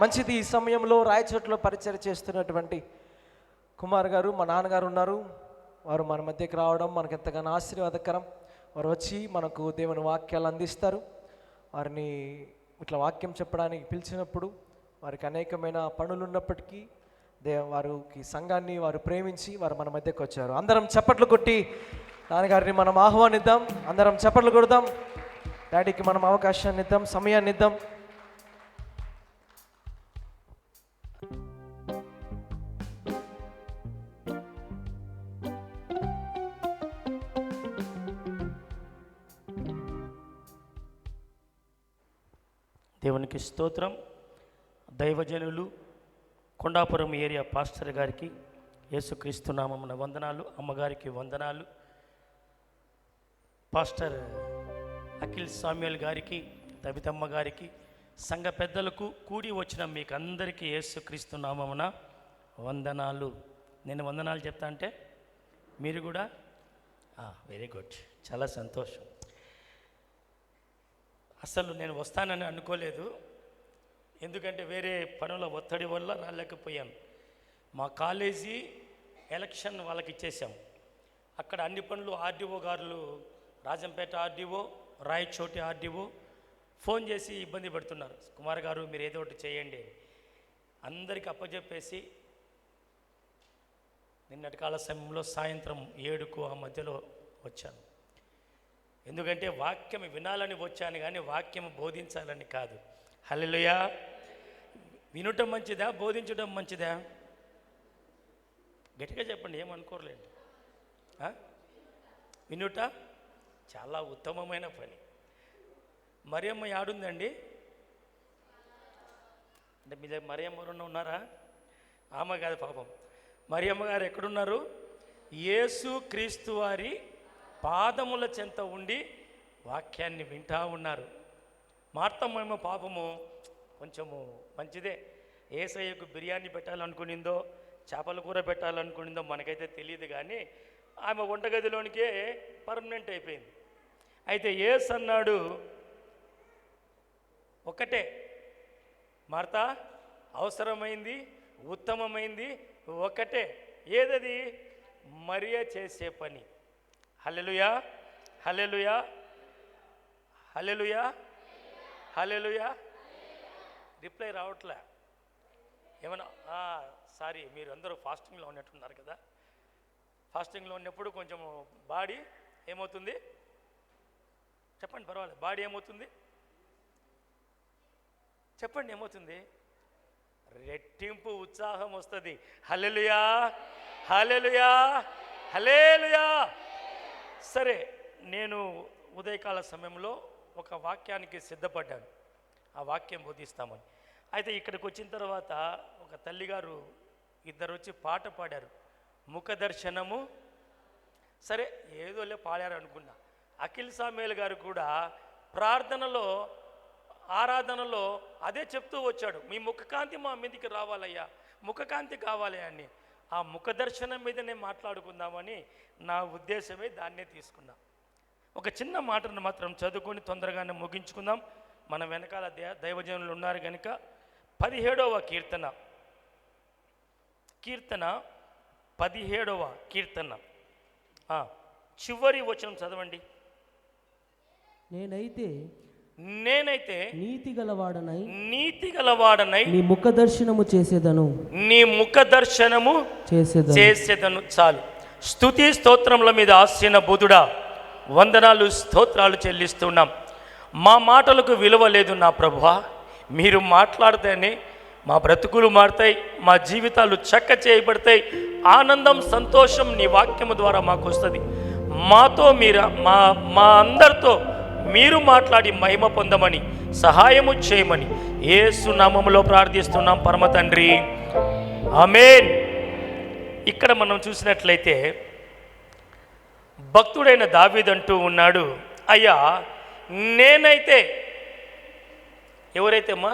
మంచిది. ఈ సమయంలో రాయచోట్లో పరిచయం చేస్తున్నటువంటి కుమార్ గారు, మా నాన్నగారు ఉన్నారు. వారు మన మధ్యకి రావడం మనకు ఎంతగానో ఆశీర్వాదకరం. వారు వచ్చి మనకు దేవుని వాక్యాలు అందిస్తారు. వారిని ఇట్లా వాక్యం చెప్పడానికి పిలిచినప్పుడు వారికి అనేకమైన పనులు ఉన్నప్పటికీ వారికి సంఘాన్ని వారు ప్రేమించి వారు మన మధ్యకు వచ్చారు. అందరం చప్పట్లు కొట్టి నాన్నగారిని మనం ఆహ్వానిద్దాం. అందరం చప్పట్లు కొడదాం. డాడీకి మనం అవకాశాన్ని ఇద్దాం, సమయాన్ని ఇద్దాం. దేవునికి స్తోత్రం. దైవజనులు కొండాపురం ఏరియా పాస్టర్ గారికి యేసుక్రీస్తు నామమున వందనాలు. అమ్మగారికి వందనాలు. పాస్టర్ అఖిల్ సామ్యుల్ గారికి, తబితమ్మ గారికి, సంఘ పెద్దలకు, కూడి వచ్చిన మీకు అందరికీ యేసుక్రీస్తు నామమున వందనాలు. నేను వందనాలు చెప్తా అంటే మీరు కూడా వెరీ గుడ్, చాలా సంతోషం. అసలు నేను వస్తానని అనుకోలేదు, ఎందుకంటే వేరే పనుల ఒత్తిడి వల్ల రాలేకపోయాను. మా కాలేజీ ఎలక్షన్ వాళ్ళకి ఇచ్చేసాం. అక్కడ అన్ని పనులు ఆర్డీఓ గారు, Rajampet RDO, Rayachoti RDO phone చేసి ఇబ్బంది పెడుతున్నారు. కుమార్ గారు మీరు ఏదో ఒకటి చేయండి అని అందరికీ అప్పచెప్పేసి నిన్నటి కాల సమయంలో సాయంత్రం 7కు ఆ మధ్యలో వచ్చాను. ఎందుకంటే వాక్యం వినాలని వచ్చాను కానీ వాక్యం బోధించాలని కాదు. హల్లెలూయా. వినటం మంచిదా, బోధించడం మంచిదా? గట్టిగా చెప్పండి, ఏమనుకోరలేండి. వినుట చాలా ఉత్తమమైన పని. మరియమ్మ యాడుందండి? అంటే మీ దగ్గర మరియమ్మ ఎవరన్నా ఉన్నారా? ఆమె కాదు పాపం. మరియమ్మ గారు ఎక్కడున్నారు? యేసు క్రీస్తు వారి పాదముల చెంత ఉండి వాక్యాన్ని వింటా ఉన్నారు. మార్తమ్మేమో పాపము కొంచెము మంచిదే. యేసయ్యకు బిర్యానీ పెట్టాలనుకునిందో చేపల కూర పెట్టాలనుకునిందో మనకైతే తెలియదు, కానీ ఆమె వంటగదిలోనికే పర్మనెంట్ అయిపోయింది. అయితే యేసు అన్నాడు ఒకటే, మార్తా అవసరమైంది, ఉత్తమమైంది ఒకటే. ఏదది? మరియ చేసే పని. హల్లెలూయా, హల్లెలూయా, హల్లెలూయా, హల్లెలూయా. రిప్లై రావట్లే. ఏమన్నా సారీ, మీరు అందరూ ఫాస్టింగ్లో ఉన్నట్టున్నారు కదా. ఫాస్టింగ్లో ఉన్నప్పుడు కొంచెం బాడీ ఏమవుతుంది చెప్పండి, పర్వాలేదు. బాడీ ఏమవుతుంది చెప్పండి, ఏమవుతుంది? రెట్టింపు ఉత్సాహం వస్తుంది. హల్లెలూయా, హల్లెలూయా, హల్లెలూయా. సరే, నేను ఉదయకాల సమయంలో ఒక వాక్యానికి సిద్ధపడ్డాను, ఆ వాక్యం బోధిస్తామని. అయితే ఇక్కడికి వచ్చిన తర్వాత ఒక తల్లిగారు ఇద్దరు వచ్చి పాట పాడారు, ముఖ దర్శనము. సరే ఏదోలే పాడారు అనుకున్నా. అఖిల్ సామ్యుల్ గారు కూడా ప్రార్థనలో, ఆరాధనలో అదే చెప్తూ వచ్చాడు, మీ ముఖకాంతి మా మీదకి రావాలయ్యా, ముఖకాంతి కావాలి అని. ఆ ముఖ దర్శనం మీదనే మాట్లాడుకుందామని నా ఉద్దేశమే, దాన్నే తీసుకున్నా. ఒక చిన్న మాటను మాత్రం చదువుకొని తొందరగానే ముగించుకుందాం. మన వెనకాల దైవజనులు ఉన్నారు కనుక 17వ కీర్తన 17వ కీర్తన చివరి వచనం చదవండి. నేనైతే నీతి గలవాడనై నీ ముఖ దర్శనము చేసేదను. చాలు. స్తుతి స్తోత్రముల మీద ఆసీన బుధుడా, వందనాలు స్తోత్రాలు చెల్లిస్తున్నాం. మా మాటలకు విలువ లేదు నా ప్రభువా, మీరు మాట్లాడితేనే మా బ్రతుకులు మారుతాయి, మా జీవితాలు చక్క చేయబడతాయి. ఆనందం, సంతోషం నీ వాక్యము ద్వారా మాకు వస్తుంది. మాతో మీరు మా అందరితో మీరు మాట్లాడి మహిమ పొందమని, సహాయము చేయమని యేసు నామములో ప్రార్థిస్తున్నాం పరమ తండ్రి, ఆమేన్. ఇక్కడ మనం చూసినట్లయితే భక్తుడైన దావీదు అంటూ ఉన్నాడు, అయ్యా నేనైతే, ఎవరైతే అమ్మా,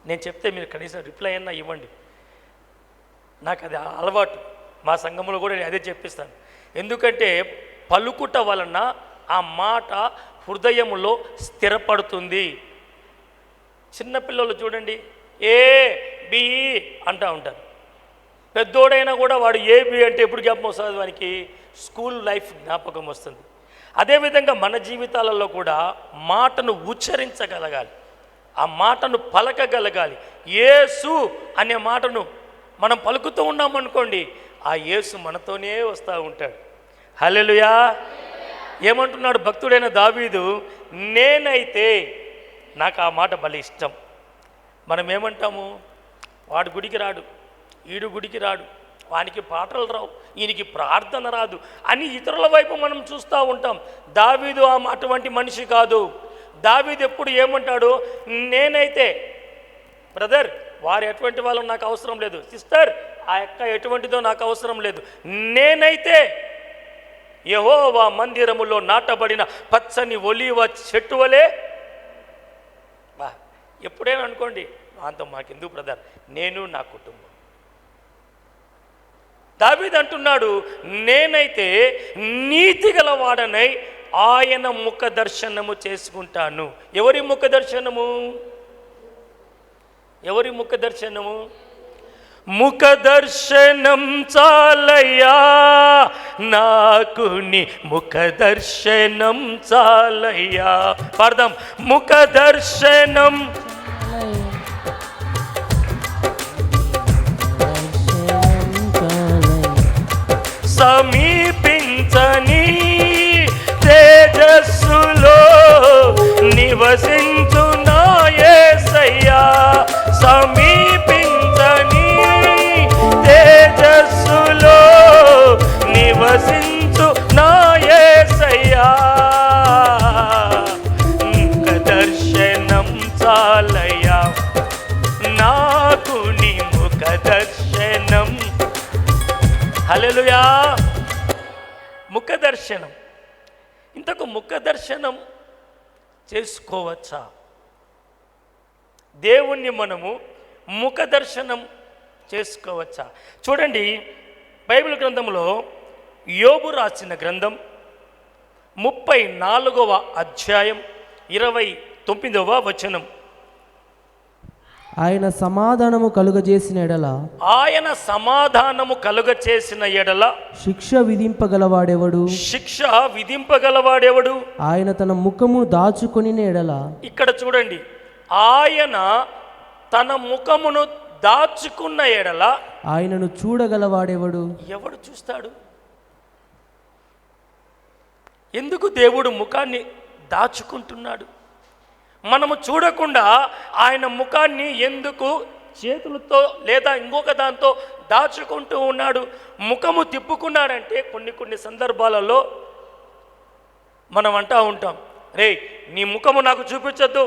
నేను చెప్తే మీరు కనీసం రిప్లై అయినా ఇవ్వండి. నాకు అది అలవాటు, మా సంఘంలో కూడా నేను అదే చెప్పిస్తాను. ఎందుకంటే పలుకుట వలన ఆ మాట హృదయములో స్థిరపడుతుంది. చిన్నపిల్లలు చూడండి ఏ బి అంటూ ఉంటారు. పెద్దోడైనా కూడా వాడు ఏబి అంటే ఎప్పుడు జ్ఞాపకం వస్తుంది? వానికి స్కూల్ లైఫ్ జ్ఞాపకం వస్తుంది. అదేవిధంగా మన జీవితాలలో కూడా మాటను ఉచ్చరించగలగాలి, ఆ మాటను పలకగలగాలి. యేసు అనే మాటను మనం పలుకుతూ ఉన్నామనుకోండి, ఆ యేసు మనతోనే వస్తూ ఉంటాడు. హల్లెలూయా. ఏమంటున్నాడు భక్తుడైన దావీదు? నేనైతే, నాకు ఆ మాట భలే ఇష్టం. మనం ఏమంటాము? వాడు గుడికి రాడు, ఈడు గుడికి రాడు, వానికి పాటలు రావు, ఈయనకి ప్రార్థన రాదు అని ఇతరుల వైపు మనం చూస్తూ ఉంటాం. దావీదు అటువంటి మనిషి కాదు. దావీదు ఎప్పుడు ఏమంటాడు? నేనైతే, బ్రదర్ వారు ఎటువంటి వాళ్ళు నాకు అవసరం లేదు, సిస్టర్ ఆ యొక్క ఎటువంటిదో నాకు అవసరం లేదు, నేనైతే యెహోవా మందిరములో నాటబడిన పచ్చని ఒలీవ చెట్టు వలె. బా, ఎప్పుడైనా అనుకోండి, అంత మాకెందుకు బ్రదర్, నేను నా కుటుంబం. దావీదు అంటున్నాడు, నేనైతే నీతి గలవాడనై ఆయన ముఖ దర్శనము చేసుకుంటాను. ఎవరి ముఖ దర్శనము? ఎవరి ముఖ దర్శనము? ముఖ దర్శనం చాలయ్యా నాకు, నీ ముఖ దర్శనం చాలయ్యా. పాడదాం. ముఖ దర్శనం సమీపించని తేజస్సులో నివసించు నా యేసయ్యా, సమీపించని తేజస్సులో నివసించు నా యేసయ్యా, ముఖ దర్శనం చాలయ్యా నాకు, నీ ముఖ దర్శనం. హల్లెలూయా. ముఖ దర్శనం. ఇంతకు ముఖ దర్శనం చేసుకోవచ్చా? దేవుణ్ణి మనము ముఖ దర్శనం చేసుకోవచ్చా? చూడండి, బైబిల్ గ్రంథంలో యోబు రాసిన గ్రంథం 34వ అధ్యాయం 29వ వచనం. ఆయన సమాధానము కలుగజేసిన ఎడల, ఆయన సమాధానము కలుగచేసిన ఎడల శిక్ష విధింపగలవాడెవడు? శిక్ష విధింపగలవాడెవడు? ఆయన తన ముఖము దాచుకొని ఎడల. ఇక్కడ చూడండి, ఆయన తన ముఖమును దాచుకున్న ఎడల ఆయనను చూడగలవాడెవడు? ఎవడు చూస్తాడు? ఎందుకు దేవుడు ముఖాన్ని దాచుకుంటున్నాడు? మనము చూడకుండా ఆయన ముఖాన్ని ఎందుకు చేతులతో లేదా ఇంకొక దాంతో దాచుకుంటూ ఉన్నాడు? ముఖము తిప్పుకున్నాడంటే కొన్ని సందర్భాలలో మనం అంటూ ఉంటాం, రే నీ ముఖము నాకు చూపించొద్దు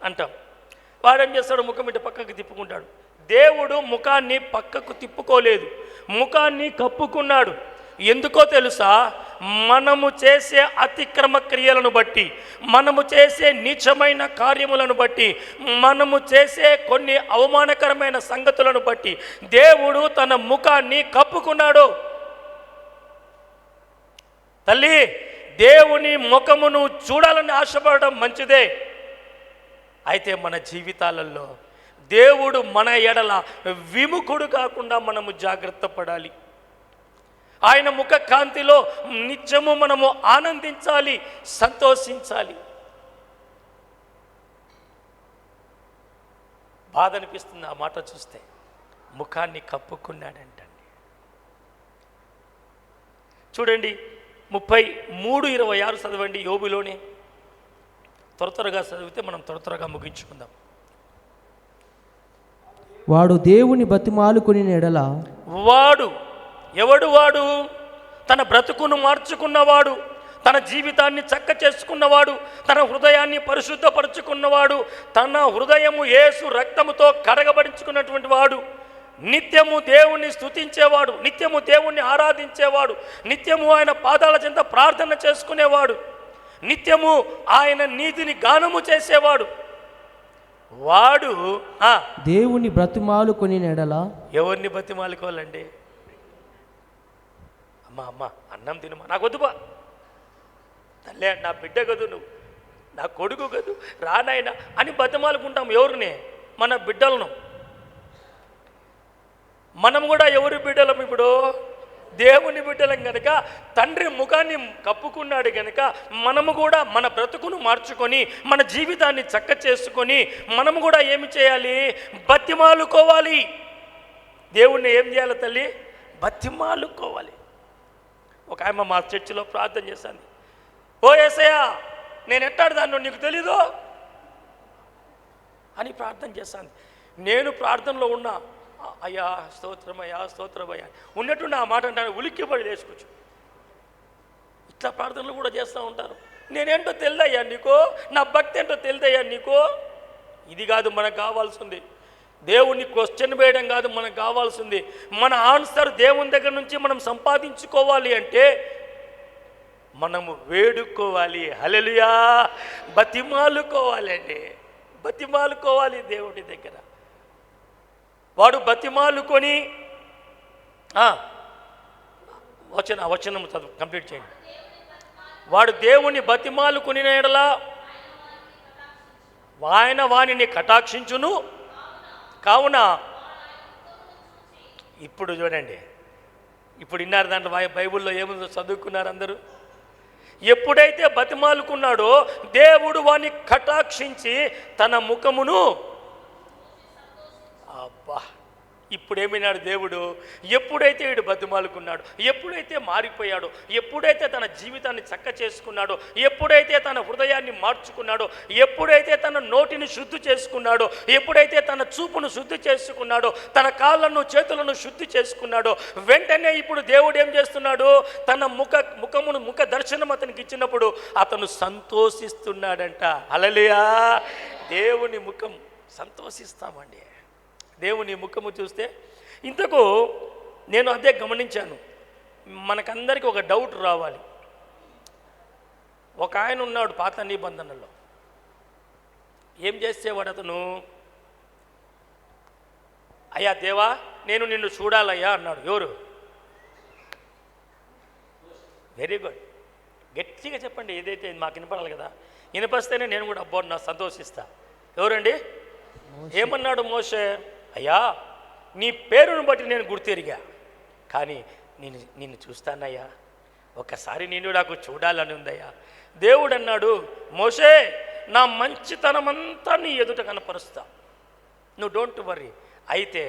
అంటాం. వాడేం చేస్తాడు? ముఖం ఇటు పక్కకు తిప్పుకుంటాడు. దేవుడు ముఖాన్ని పక్కకు తిప్పుకోలేదు, ముఖాన్ని కప్పుకున్నాడు. ఎందుకో తెలుసా? మనము చేసే అతిక్రమ క్రియలను బట్టి, మనము చేసే నీచమైన కార్యములను బట్టి, మనము చేసే కొన్ని అవమానకరమైన సంగతులను బట్టి దేవుడు తన ముఖాన్ని కప్పుకున్నాడు. తల్లి, దేవుని ముఖమును చూడాలని ఆశపడడం మంచిదే. అయితే మన జీవితాలలో దేవుడు మన ఎడల విముఖుడు కాకుండా మనము జాగ్రత్త పడాలి. ఆయన ముఖ కాంతిలో నిత్యము మనము ఆనందించాలి, సంతోషించాలి. బాధ అనిపిస్తుంది ఆ మాట చూస్తే. ముఖాన్ని కప్పుకున్నాడంటండి. చూడండి, 33:26 చదవండి యోబులోనే. త్వరగా చదివితే మనం త్వరగా ముగించుకుందాం. వాడు దేవుని బతిమాలుకొని ఎడల. వాడు ఎవడు? వాడు తన బ్రతుకును మార్చుకున్నవాడు, తన జీవితాన్ని చక్క చేసుకున్నవాడు, తన హృదయాన్ని పరిశుద్ధపరుచుకున్నవాడు, తన హృదయము యేసు రక్తముతో కడగబడించుకున్నటువంటి వాడు, నిత్యము దేవుణ్ణి స్తుతించేవాడు, నిత్యము దేవుణ్ణి ఆరాధించేవాడు, నిత్యము ఆయన పాదాల చెంత ప్రార్థన చేసుకునేవాడు, నిత్యము ఆయన నీతిని గానము చేసేవాడు. వాడు దేవుని బ్రతిమాలుకొని ఎడల. ఎవరిని బతిమాలుకోవాలండి? అమ్మ అన్నం తినమా, నాకు వద్దుబా తల్లే, నా బిడ్డ కదు నువ్వు, నా కొడుకు కదూ రానాయన అని బతిమాలుకుంటాం. ఎవరిని? మన బిడ్డలను. మనం కూడా ఎవరి బిడ్డలం? ఇప్పుడు దేవుని బిడ్డలం కనుక, తండ్రి ముఖాన్ని కప్పుకున్నాడు కనుక మనము కూడా మన బ్రతుకును మార్చుకొని మన జీవితాన్ని చక్క చేసుకొని మనము కూడా ఏమి చేయాలి? బతిమాలుకోవాలి. దేవుణ్ణి ఏం చేయాలి తల్లి? బతిమాలుకోవాలి. ఒక ఆమె మా చర్చిలో ప్రార్థన చేశాను. ఓ యేసయ్యా, నేను ఎట్టాడు దాన్ని నీకు తెలీదు అని ప్రార్థన చేశాను. నేను ప్రార్థనలో ఉన్నా, అయ్యా స్తోత్రమయ్యా స్తోత్రమయ్యా ఉన్నట్టుండి ఆ మాట అంటాను, ఉలిక్కిపడి లేచుకోవచ్చు. ఇట్లా ప్రార్థనలు కూడా చేస్తూ ఉంటారు. నేనేంటో తెలిదయ్యా నీకు, నా భక్తి ఏంటో తెలిదయ్యా నీకు. ఇది కాదు మనకు కావాల్సింది. దేవుణ్ణి క్వశ్చన్ వేయడం కాదు మనకు కావాల్సింది. మన ఆన్సర్ దేవుని దగ్గర నుంచి మనం సంపాదించుకోవాలి అంటే మనము వేడుకోవాలి. హల్లెలూయా. బతిమాలుకోవాలండి, బతిమాలుకోవాలి దేవుడి దగ్గర. వాడు బతిమాలుకొని వచనం చదువు కంప్లీట్ చేయండి. వాడు దేవుని బతిమాలుకొని ఎడలా ఆయన వానిని కటాక్షించును కావున. ఇప్పుడు చూడండి, ఇప్పుడు విన్నారు దాంట్లో బైబిల్లో ఏముందో చదువుకున్నారు అందరూ. ఎప్పుడైతే బతిమాలుకున్నాడో దేవుడు వాని కటాక్షించి తన ముఖమును, అబ్బా ఇప్పుడు ఏమైనాడు దేవుడు? ఎప్పుడైతే వీడు బతిమాలుకున్నాడు, ఎప్పుడైతే మారిపోయాడో, ఎప్పుడైతే తన జీవితాన్ని చక్క చేసుకున్నాడో, ఎప్పుడైతే తన హృదయాన్ని మార్చుకున్నాడో, ఎప్పుడైతే తన నోటిని శుద్ధి చేసుకున్నాడో, ఎప్పుడైతే తన చూపును శుద్ధి చేసుకున్నాడో, తన కాళ్ళను చేతులను శుద్ధి చేసుకున్నాడో, వెంటనే ఇప్పుడు దేవుడు ఏం చేస్తున్నాడు? తన ముఖ దర్శనం అతనికి ఇచ్చినప్పుడు అతను సంతోషిస్తున్నాడంట. హల్లెలూయా. దేవుని ముఖం సంతోషిస్తామండి. దేవుని ముఖము చూస్తే ఇంతకు నేను అదే గమనించాను. మనకందరికీ ఒక డౌట్ రావాలి. ఒక ఆయన ఉన్నాడు పాత నిబంధనలో. ఏం చేసేవాడు అతను? అయ్యా దేవా, నేను నిన్ను చూడాలయ్యా అన్నాడు. ఎవరు? వెరీ గుడ్, గట్టిగా చెప్పండి. ఏదైతే మాకు వినపడాలి కదా, వినిపిస్తేనే నేను కూడా అబ్బో నా సంతోషిస్తా. ఎవరండి? ఏమన్నాడు మోషే? అయ్యా, నీ పేరును బట్టి నేను గుర్తెరిగా, కానీ నిన్ను చూస్తానయ్యా, ఒక్కసారి నేను నాకు చూడాలని ఉందయ్యా. దేవుడు అన్నాడు, మోషే, నా మంచితనమంతా నీ ఎదుట కనపరుస్తా, నువ్వు డోంట్ వర్రీ. అయితే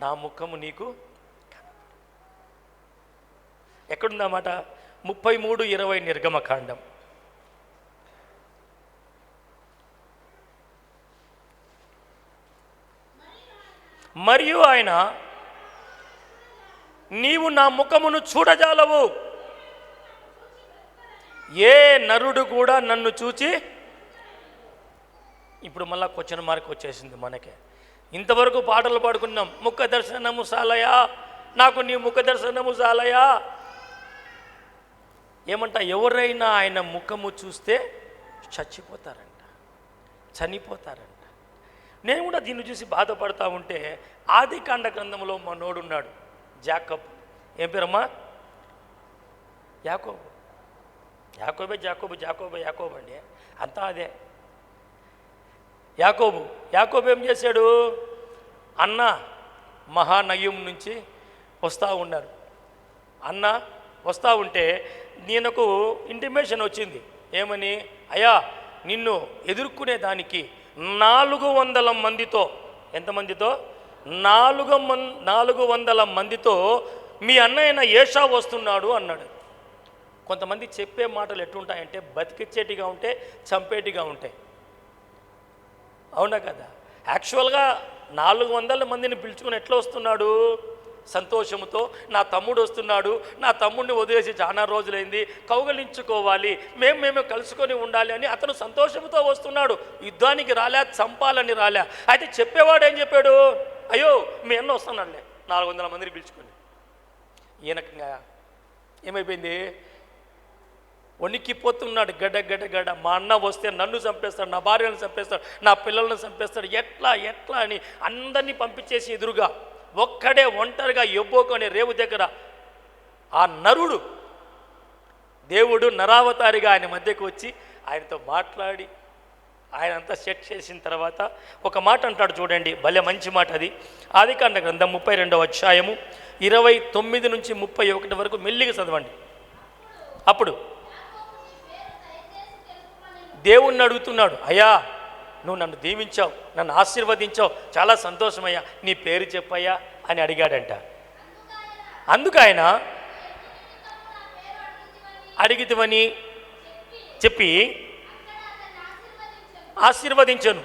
నా ముఖము నీకు ఎక్కడుందన్నమాట? 33:20 నిర్గమకాండం. మరియు ఆయన, నీవు నా ముఖమును చూడజాలవు, ఏ నరుడు కూడా నన్ను చూచి. ఇప్పుడు మళ్ళా క్వశ్చన్ మార్క్ వచ్చేసింది మనకే. ఇంతవరకు పాటలు పాడుకున్నాం, ముఖ దర్శనము సాలయా, నాకు నీ ముఖ దర్శనము సాలయా. ఏమంట? ఎవరైనా ఆయన ముఖము చూస్తే చచ్చిపోతారంట, చనిపోతారంట. నేను కూడా దీన్ని చూసి బాధపడతా ఉంటే ఆదికాండ గ్రంథంలో మా నోడున్నాడు జాకబ్. ఏం పేరమ్మా? యాకోబు. యాకోబు అండి, అంతా అదే. యాకోబు ఏం చేశాడు? అన్న మహానయం నుంచి వస్తూ ఉన్నారు. అన్న వస్తూ ఉంటే ఈయనకు ఇంటిమేషన్ వచ్చింది. ఏమని? అయ్యా, నిన్ను ఎదుర్కొనే దానికి 400 మందితో, ఎంతమందితో? 400 మందితో మీ అన్నయ్య ఏషా వస్తున్నాడు అన్నాడు. కొంతమంది చెప్పే మాటలు ఎట్లుంటాయంటే బతికిచ్చేటిగా ఉంటే, చంపేటిగా ఉంటాయి. అవునా కదా? యాక్చువల్గా 400 మందిని పిలుచుకుని ఎట్లా వస్తున్నాడు? సంతోషంతో, నా తమ్ముడు వస్తున్నాడు, నా తమ్ముడిని వదిలేసి చాలా రోజులైంది, కౌగలించుకోవాలి, మేము కలుసుకొని ఉండాలి అని అతను సంతోషంతో వస్తున్నాడు. యుద్ధానికి రాలే, చంపాలని రాలే. అయితే చెప్పేవాడు ఏం చెప్పాడు? అయ్యో, మీ అన్న వస్తున్నాడులే 400 మందిని పిలుచుకొని. ఈయనకి ఏమైపోయింది? వణికిపోతున్నాడు, గడ్డ. మా అన్న వస్తే నన్ను చంపేస్తాడు, నా భార్యను చంపేస్తాడు, నా పిల్లలను చంపేస్తాడు, ఎట్లా అని అందరినీ పంపించేసి ఎదురుగా ఒక్కడే ఒంటరిగా ఎబ్బోకు అనే రేవు దగ్గర ఆ నరుడు, దేవుడు నరావతారిగా ఆయన మధ్యకు వచ్చి ఆయనతో మాట్లాడి ఆయన అంతా సెట్ చేసిన తర్వాత ఒక మాట అంటాడు చూడండి, భలే మంచి మాట అది. ఆదికాండ గ్రంథం 32వ అధ్యాయము 29 నుంచి 31 వరకు మెల్లిగా చదవండి. అప్పుడు దేవుణ్ణి అడుగుతున్నాడు, అయ్యా నువ్వు నన్ను దీవించావు, నన్ను ఆశీర్వదించావు, చాలా సంతోషమయ్యా, నీ పేరు చెప్పయ్యా అని అడిగాడంట. అందుకు ఆయన అడిగితివని చెప్పి ఆశీర్వదించను.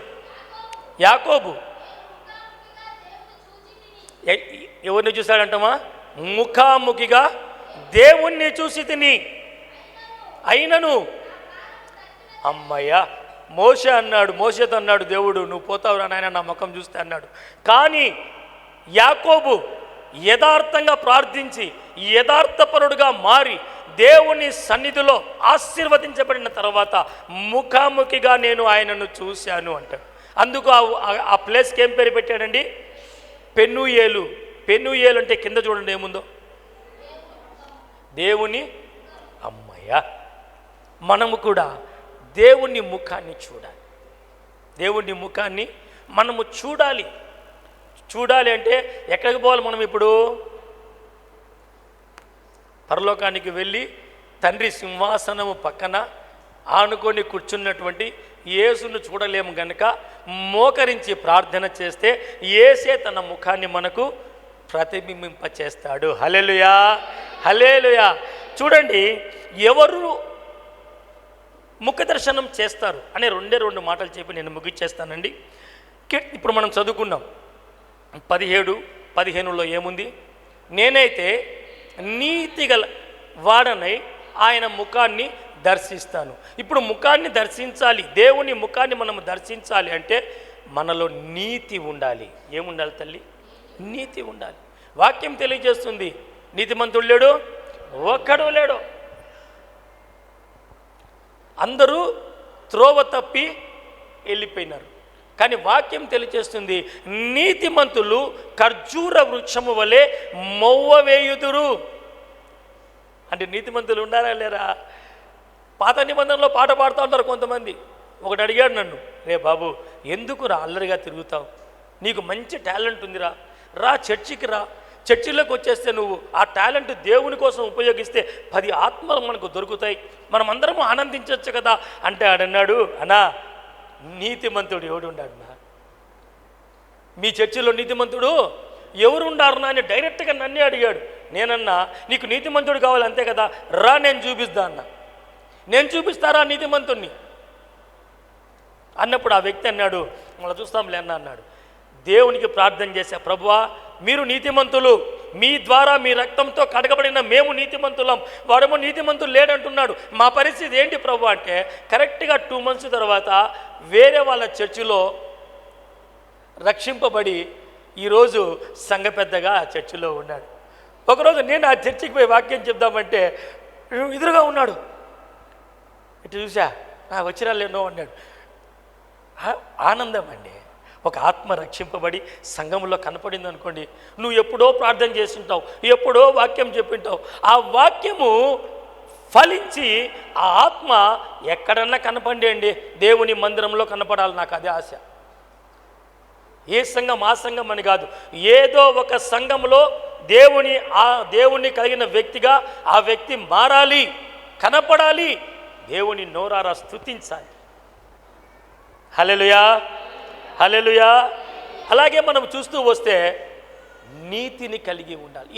యాకోబు ఎవరిని చూశాడంటమా? ముఖాముఖిగా దేవుణ్ణి చూసి తిని. అయినను అమ్మయ్య, మోషే అన్నాడు, మోషేతో అన్నాడు దేవుడు, నువ్వు పోతావురా నాయన నా ముఖం చూస్తే అన్నాడు. కానీ యాకోబు యథార్థంగా ప్రార్థించి యథార్థపరుడుగా మారి దేవుని సన్నిధిలో ఆశీర్వదించబడిన తర్వాత ముఖాముఖిగా నేను ఆయనను చూశాను అంటాడు. అందుకు ఆ ప్లేస్కి ఏం పేరు పెట్టాడండి? పెనుయేలు. పెనుయేలు అంటే కింద చూడండి ఏముందో, దేవుని. అమ్మయ్య, మనము కూడా దేవుని ముఖాన్ని చూడాలి. దేవుని ముఖాన్ని మనము చూడాలి. చూడాలి అంటే ఎక్కడికి పోవాలి మనం? ఇప్పుడు పరలోకానికి వెళ్ళి తండ్రి సింహాసనము పక్కన ఆనుకొని కూర్చున్నటువంటి యేసును చూడలేము గనుక మోకరించి ప్రార్థన చేస్తే యేసే తన ముఖాన్ని మనకు ప్రతిబింబింపచేస్తాడు. హల్లెలూయా, హల్లెలూయా. చూడండి, ఎవరు ముఖ దర్శనం చేస్తారు అనే రెండు మాటలు చెప్పి నేను ముగిచ్చేస్తానండి. ఇప్పుడు మనం చదువుకున్నాం 17-15లో ఏముంది? నేనైతే నీతిగల వాడనై ఆయన ముఖాన్ని దర్శిస్తాను. ఇప్పుడు ముఖాన్ని దర్శించాలి, దేవుని ముఖాన్ని మనం దర్శించాలి అంటే మనలో నీతి ఉండాలి. ఏముండాలి తల్లి? నీతి ఉండాలి. వాక్యం తెలియజేస్తుంది, నీతిమంతుడు లేడు, ఒక్కడు లేడు, అందరూ త్రోవ తప్పి వెళ్ళిపోయినారు. కానీ వాక్యం తెలియజేస్తుంది, నీతిమంతులు ఖర్జూర వృక్షము వలె మొవ్వవేయుదురు. అంటే నీతిమంతులు ఉండారా లేరా? పాత నిబంధనలో పాట పాడుతూ ఉంటారు కొంతమంది. ఒకటి అడిగాడు నన్ను, రే బాబు ఎందుకు రా అల్లరిగా తిరుగుతావు, నీకు మంచి టాలెంట్ ఉందిరా, రా చర్చికి రా, చర్చిలోకి వచ్చేస్తే నువ్వు ఆ టాలెంట్ దేవుని కోసం ఉపయోగిస్తే 10 ఆత్మలు మనకు దొరుకుతాయి, మనం అందరము ఆనందించవచ్చు కదా అంటే ఆడన్నాడు, అన్నా నీతిమంతుడు ఎవడు ఉండాడునా? మీ చర్చిలో నీతిమంతుడు ఎవరు ఉండారునా అని డైరెక్ట్గా నన్నే అడిగాడు. నేనన్నా నీకు నీతిమంతుడు కావాలి అంతే కదా, రా నేను చూపిస్తా అన్న. నేను చూపిస్తారా నీతిమంతుణ్ణి అన్నప్పుడు ఆ వ్యక్తి అన్నాడు, మళ్ళీ చూస్తాంలే అన్న అన్నాడు. దేవునికి ప్రార్థన చేశా, ప్రభువా మీరు నీతిమంతులు, మీ ద్వారా మీ రక్తంతో కడగబడిన మేము నీతిమంతులం, వాడేమో నీతిమంతులు లేడంటున్నాడు, మా పరిస్థితి ఏంటి ప్రభు అంటే కరెక్ట్గా 2 months తర్వాత వేరే వాళ్ళ చర్చిలో రక్షింపబడి ఈరోజు సంఘ పెద్దగా ఆ చర్చిలో ఉన్నాడు. ఒకరోజు నేను ఆ చర్చికి పోయి వాక్యం చెప్దామంటే ఎదురుగా ఉన్నాడు, ఇటు చూసా, వచ్చినా లేనో అన్నాడు. ఆనందం అండి. ఒక ఆత్మ రక్షింపబడి సంఘంలో కనపడింది అనుకోండి, నువ్వు ఎప్పుడో ప్రార్థన చేస్తుంటావు, ఎప్పుడో వాక్యం చెప్పింటావు, ఆ వాక్యము ఫలించి ఆ ఆత్మ ఎక్కడన్నా కనపడేయండి, దేవుని మందిరంలో కనపడాలి. నాకు అదే ఆశ. ఏ సంఘం ఆ సంఘం అని కాదు, ఏదో ఒక సంఘంలో దేవుని కలిగిన వ్యక్తిగా ఆ వ్యక్తి మారాలి, కనపడాలి, దేవుని నోరారా స్తుతించాలి. హల్లెలూయా, హల్లెలూయా. అలాగే మనం చూస్తూ వస్తే నీతిని కలిగి ఉండాలి.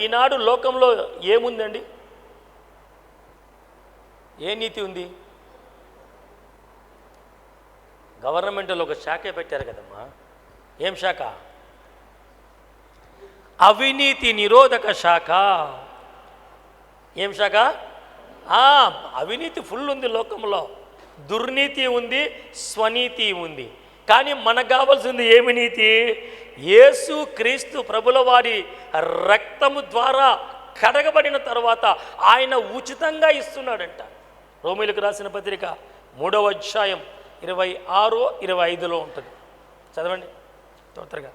ఈనాడు లోకంలో ఏముందండి? ఏ నీతి ఉంది? గవర్నమెంట్లో ఒక శాఖే పెట్టారు కదమ్మా. ఏం శాఖ? అవినీతి నిరోధక శాఖ. ఏం శాఖ? అవినీతి ఫుల్ ఉంది లోకంలో, దుర్నీతి ఉంది, స్వనీతి ఉంది. కానీ మనకు కావాల్సింది ఏమి నీతి? యేసు క్రీస్తు ప్రభుల వారి రక్తము ద్వారా కడగబడిన తర్వాత ఆయన ఉచితంగా ఇస్తున్నాడంట. రోమీయులకు రాసిన పత్రిక 3వ అధ్యాయం 26, 25లో ఉంటుంది. చదవండి త్వరగా.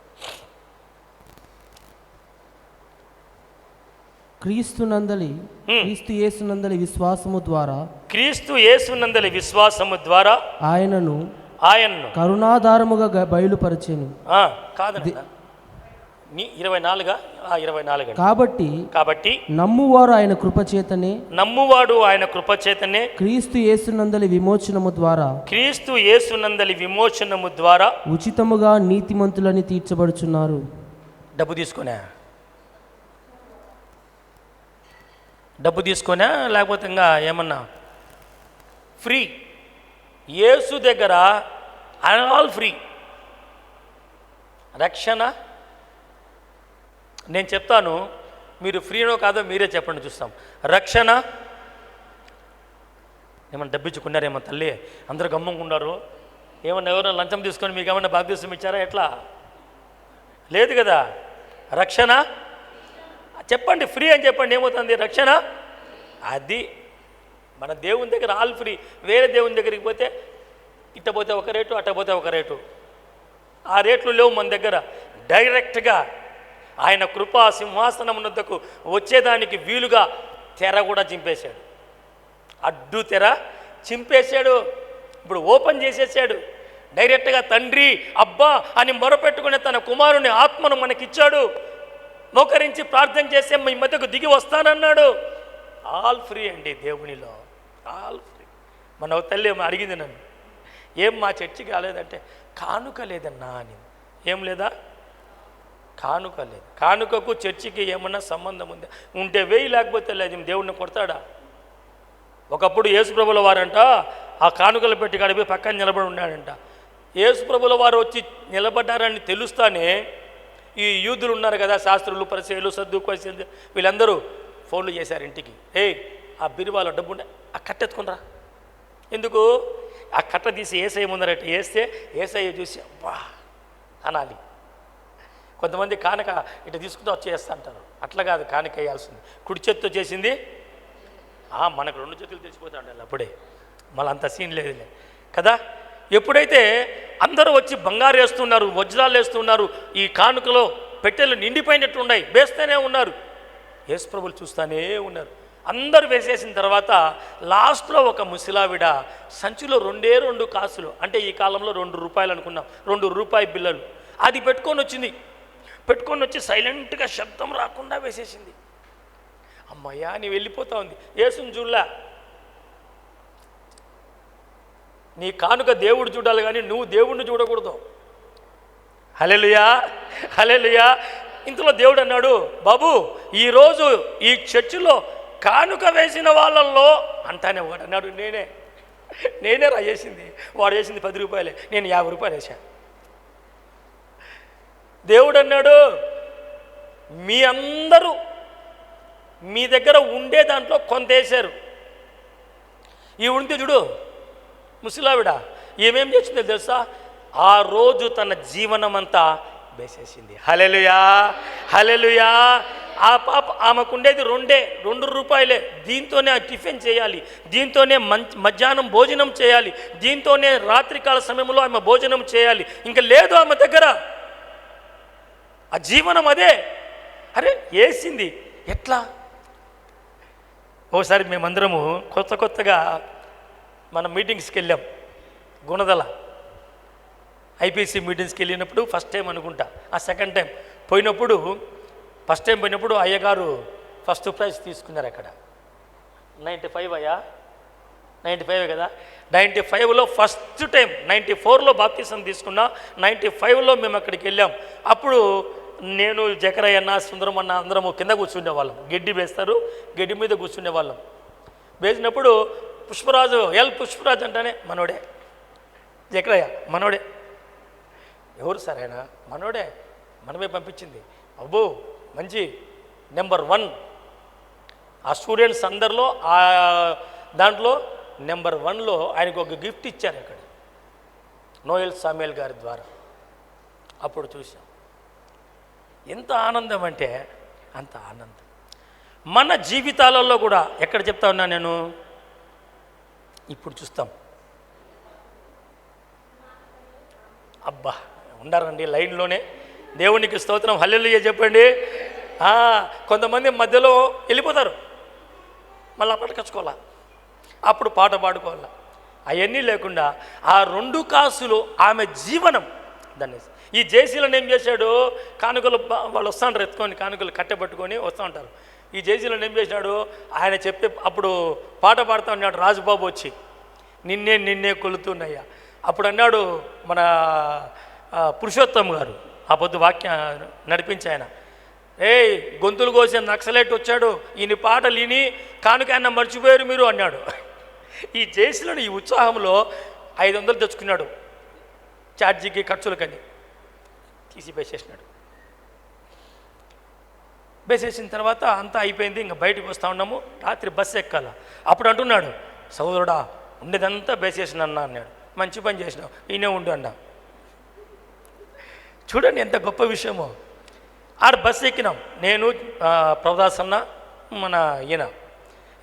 క్రీస్తు యేసునందలి విశ్వాసము ద్వారా క్రీస్తు యేసునందలి విశ్వాసము ద్వారా ఆయనను ఆయన్ను కరుణాధారముగా బయలుపరచెను. కాదండి 24 24 కాబట్టి నమ్మువారు ఆయన కృపచేతనే క్రీస్తు యేసునందలి విమోచనము ద్వారా ఉచితముగా నీతిమంతులని తీర్చబడుచున్నారు. డబ్బు తీసుకొనా లేకపోతే ఇంకా ఏమన్నా ఫ్రీ? యేసు దగ్గర ఆల్ ఫ్రీ. రక్షణ నేను చెప్తాను, మీరు ఫ్రీనో కాదో మీరే చెప్పండి, చూస్తాం. రక్షణ ఏమన్నా డబ్బిచ్చుకున్నారేమో తల్లి, అందరూ గమ్మంగా ఉన్నారు. ఏమన్నా ఎవరైనా లంచం తీసుకొని మీకు ఏమన్నా బాప్తిసం ఇచ్చారా? ఎట్లా? లేదు కదా. రక్షణ చెప్పండి, ఫ్రీ అని చెప్పండి, ఏమవుతుంది? రక్షణ. అది మన దేవుని దగ్గర ఆల్ ఫ్రీ. వేరే దేవుని దగ్గరికి పోతే ఇట్ట పోతే ఒక రేటు, అట్ట పోతే ఒక రేటు. ఆ రేట్లు లేవు మన దగ్గర. డైరెక్ట్గా ఆయన కృపా సింహాసనమునొద్దకు వచ్చేదానికి వీలుగా తెర కూడా చింపేశాడు. అడ్డు తెర చింపేశాడు. ఇప్పుడు ఓపెన్ చేసేసాడు. డైరెక్ట్గా తండ్రి అబ్బా అని మొరపెట్టుకునే తన కుమారుని ఆత్మను మనకిచ్చాడు. మోకరించి ప్రార్థన చేసే మీ మధ్యకు దిగి వస్తానన్నాడు. ఆల్ ఫ్రీ అండి దేవునిలో, ఆల్ ఫ్రీ. మన తల్లి ఏమో అడిగింది నన్ను, ఏం మా చర్చికి రాలేదంటే కానుక లేదన్నా అని. ఏం లేదా? కానుక లేదు. కానుకకు చర్చికి ఏమన్నా సంబంధం ఉంది? ఉంటే వేయి, లేకపోతే లేదు. దేవుడిని కొడతాడా? ఒకప్పుడు యేసుప్రభుల వారంట ఆ కానుకలు పెట్టి గడిపి పక్కన నిలబడి ఉన్నాడంట. యేసుప్రభుల వారు వచ్చి నిలబడ్డారని తెలుస్తానే ఈ యూదులు ఉన్నారు కదా, శాస్త్రులు, పరిసయ్యులు, సద్దూకయ్యులు, వీళ్ళందరూ ఫోన్లు చేశారు ఇంటికి. ఆ బిరువాలో డబ్బు ఉండే ఆ కట్టెత్తుకునరా. ఎందుకు? ఆ కట్ట తీసి ఏసఐ ముందరట్టు వేస్తే ఏసఐ చూసి అబ్బా అనాలి. కొంతమంది కానుక ఇటు తీసుకుంటూ వచ్చేస్తా అంటారు. అట్లా కాదు, కానుక వేయాల్సింది కుడి చేతితో చేసింది. మనకు 2 చేతులు తెచ్చిపోతా ఉండాలి అప్పుడే, మళ్ళీ అంత సీన్ లేదులే కదా. ఎప్పుడైతే అందరూ వచ్చి బంగారు వేస్తున్నారు, వజ్రాలు వేస్తున్నారు, ఈ కానుకలో పెట్టెలు నిండిపోయినట్టు ఉన్నాయి, వేస్తూనే ఉన్నారు. యేసుప్రభులు చూస్తూనే ఉన్నారు. అందరూ వేసేసిన తర్వాత లాస్ట్లో ఒక ముసిలావిడ సంచిలో 2 కాసులు, అంటే ఈ కాలంలో 2 రూపాయలు అనుకున్నాం, 2 రూపాయి బిళ్ళలు, అది పెట్టుకొని వచ్చి సైలెంట్గా శబ్దం రాకుండా వేసేసింది. అమ్మయ్యా నీ వెళ్ళిపోతా ఉంది. యేసుని చూడలా. నీ కానుక దేవుడు చూడాలి కానీ నువ్వు దేవుడిని చూడకూడదు. హల్లెలూయా, హల్లెలూయా. ఇంతలో దేవుడు అన్నాడు, బాబు ఈరోజు ఈ చర్చిలో కానుక వేసిన వాళ్ళల్లో అంటానే వాడు అన్నాడు, నేనే రా వేసింది. వాడు వేసింది 10 రూపాయలే, నేను 50 రూపాయలు వేసాను. దేవుడు అన్నాడు, మీ అందరూ మీ దగ్గర ఉండే దాంట్లో కొంత వేశారు. ఈ ఉంటే చూడు ముసలావిడ ఏమేం చేసిందో తెలుసా? ఆ రోజు తన జీవనం అంతా వేసేసింది. హల్లెలూయా, హల్లెలూయా. ఆ పాప ఆమెకుండేది 2 రూపాయలే. దీంతోనే టిఫిన్ చేయాలి, దీంతోనే మధ్యాహ్నం భోజనం చేయాలి, దీంతోనే రాత్రికాల సమయంలో ఆమె భోజనం చేయాలి. ఇంకా లేదు ఆమె దగ్గర. ఆ జీవనం అదే. అరే వేసింది ఎట్లా? ఓసారి మేమందరము కొత్తగా మన మీటింగ్స్కి వెళ్ళాం. గుణదల ఐపీసీ మీటింగ్స్కి వెళ్ళినప్పుడు ఫస్ట్ టైం అనుకుంటా, ఆ సెకండ్ టైం పోయినప్పుడు, ఫస్ట్ టైం పోయినప్పుడు అయ్యగారు ఫస్ట్ ప్రైజ్ తీసుకున్నారు. అక్కడ 95 అయ్యా, 95 కదా. 95లో ఫస్ట్ టైం, 94లో బాప్తిసం తీసుకున్నా, 95లో మేము అక్కడికి వెళ్ళాం. అప్పుడు నేను, జకరయ్య అన్న, సుందరమన్న అందరము కింద కూర్చునే వాళ్ళం. గడ్డి వేస్తారు, గడ్డి మీద కూర్చునే వాళ్ళం. వేసినప్పుడు పుష్పరాజు పుష్పరాజు అంటానే మనోడే, జకరయ్య మనోడే. ఎవరు సరేనా? మనోడే, మనమే పంపించింది. అబ్బో మంచి నెంబర్ 1. ఆ స్టూడెంట్స్ అందరిలో ఆ దాంట్లో నెంబర్ 1లో ఆయనకు ఒక గిఫ్ట్ ఇచ్చారు అక్కడ, నోయల్ సామ్యుయల్ గారి ద్వారా. అప్పుడు చూసాం ఎంత ఆనందం అంటే అంత ఆనందం. మన జీవితాలలో కూడా ఎక్కడ చెప్తా ఉన్నా నేను, ఇప్పుడు చూస్తాం. అబ్బా ఉండారండి లైన్లోనే. దేవునికి స్తోత్రం, హల్లెలూయా చెప్పండి. కొంతమంది మధ్యలో వెళ్ళిపోతారు, మళ్ళీ పట్టుకొచ్చుకోవాలా, అప్పుడు పాట పాడుకోవాలా. అవన్నీ లేకుండా ఆ 2 కాసులు ఆమె జీవనం. దాన్ని ఈ జేసీలను ఏం చేశాడు, కానుకలు వాళ్ళు వస్తూ ఉంటారు, ఎత్తుకొని కానుకలు కట్టెపట్టుకొని వస్తూ ఉంటారు. ఈ జేసీలను ఏం చేశాడు, ఆయన చెప్పే అప్పుడు పాట పాడుతూ ఉన్నాడు రాజుబాబు వచ్చి, నిన్నే నిన్నే కొలుతున్నాయ్యా. అప్పుడు అన్నాడు మన పురుషోత్తం గారు, ఆ పొద్దు వాక్య నడిపించి ఆయన, గొంతులు కోసిన నక్సలైట్ వచ్చాడు, ఈయన పాటలు విని కానుక ఆయన మర్చిపోయారు మీరు అన్నాడు. ఈ జేసీలను ఈ ఉత్సాహంలో 500 తెచ్చుకున్నాడు ఛార్జీకి ఖర్చులకని, తీసి బేసేసినాడు. బేసేసిన తర్వాత అంతా అయిపోయింది, ఇంకా బయటకు వస్తూ ఉన్నాము, రాత్రి బస్సు ఎక్కాల. అప్పుడు అంటున్నాడు, సహోదరుడా ఉండేదంతా బేసేసిన అన్నా అన్నాడు. మంచి పని చేసినావు, ఈయనే ఉండు అన్నా. చూడండి ఎంత గొప్ప విషయమో. ఆడ బస్సు ఎక్కినాం, నేను ప్రభుదాస్ అన్న మన ఈయన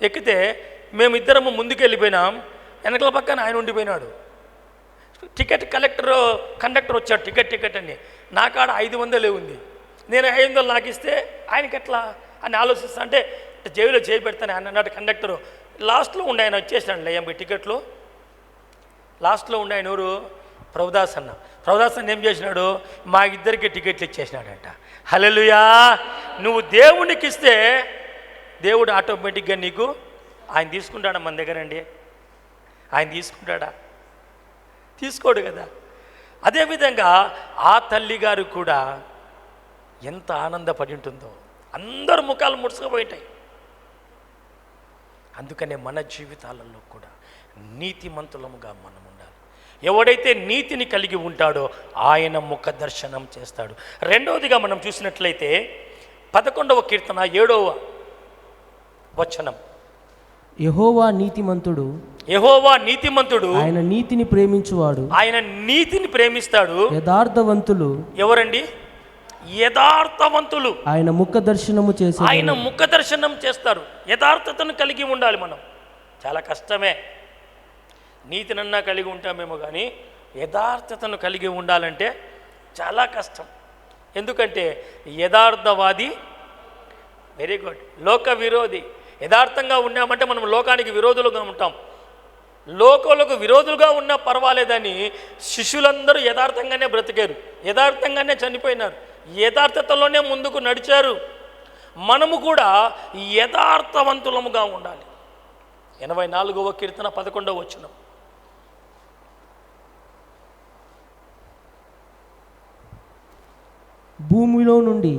ఎక్కితే మేమిద్దరము ముందుకు వెళ్ళిపోయినాం, వెనకల పక్కన ఆయన ఉండిపోయినాడు. టికెట్ కండక్టర్ వచ్చాడు, టికెట్ అని. నా కాడ 500 ఉంది, నేను 500 నాకు ఇస్తే ఆయనకి ఎట్లా అని ఆలోచిస్తా అంటే జేబులో చేయి పెడతాను ఆయన అన్నాడు కండక్టరు. లాస్ట్లో ఉండి ఆయన వచ్చేసాడు 80 టికెట్లు. లాస్ట్లో ఉండి ఆయన ఎవరు, ప్రభుదాస్ అన్న. ప్రభుదాస్ అన్న ఏం చేసినాడు, మా ఇద్దరికి టికెట్లు ఇచ్చేసినాడంట. హల్లెలూయా. నువ్వు దేవునికి ఇస్తే దేవుడు ఆటోమేటిక్గా నీకు ఆయన తీసుకుంటాడా? మన దగ్గర అండి ఆయన తీసుకుంటాడా? తీసుకోడు కదా. అదేవిధంగా ఆ తల్లి గారు కూడా ఎంత ఆనందపడి ఉంటుందో, అందరు ముఖాలు ముడుచుకుపోయింటాయి. అందుకనే మన జీవితాలలో కూడా నీతిమంతులముగా మనం ఉండాలి. ఎవడైతే నీతిని కలిగి ఉంటాడో ఆయన ముఖ దర్శనం చేస్తాడు. రెండవదిగా మనం చూసినట్లయితే 11వ కీర్తన 7వ వచనం, యెహోవా నీతిమంతుడు, యెహోవా నీతిమంతుడు, ఆయన నీతిని ప్రేమించువాడు, ఆయన నీతిని ప్రేమిస్తాడు. యథార్థవంతులు, ఎవరండి? యథార్థవంతులు ఆయన ముఖ దర్శనము చేసే, ఆయన ముఖ దర్శనం చేస్తారు. యథార్థతను కలిగి ఉండాలి. మనం చాలా కష్టమే, నీతినన్నా కలిగి ఉంటామేమో కానీ యథార్థతను కలిగి ఉండాలంటే చాలా కష్టం. ఎందుకంటే యథార్థవాది వెరీ గుడ్, లోక విరోధి. యథార్థంగా ఉన్నామంటే మనం లోకానికి విరోధులుగా ఉంటాం. లోకులకు విరోధులుగా ఉన్నా పర్వాలేదని శిష్యులందరూ యథార్థంగానే బ్రతికారు, యథార్థంగానే చనిపోయినారు, యథార్థతలోనే ముందుకు నడిచారు. మనము కూడా యథార్థవంతులముగా ఉండాలి. 84వ కీర్తన 11వ వచనం, భూమిలో నుండి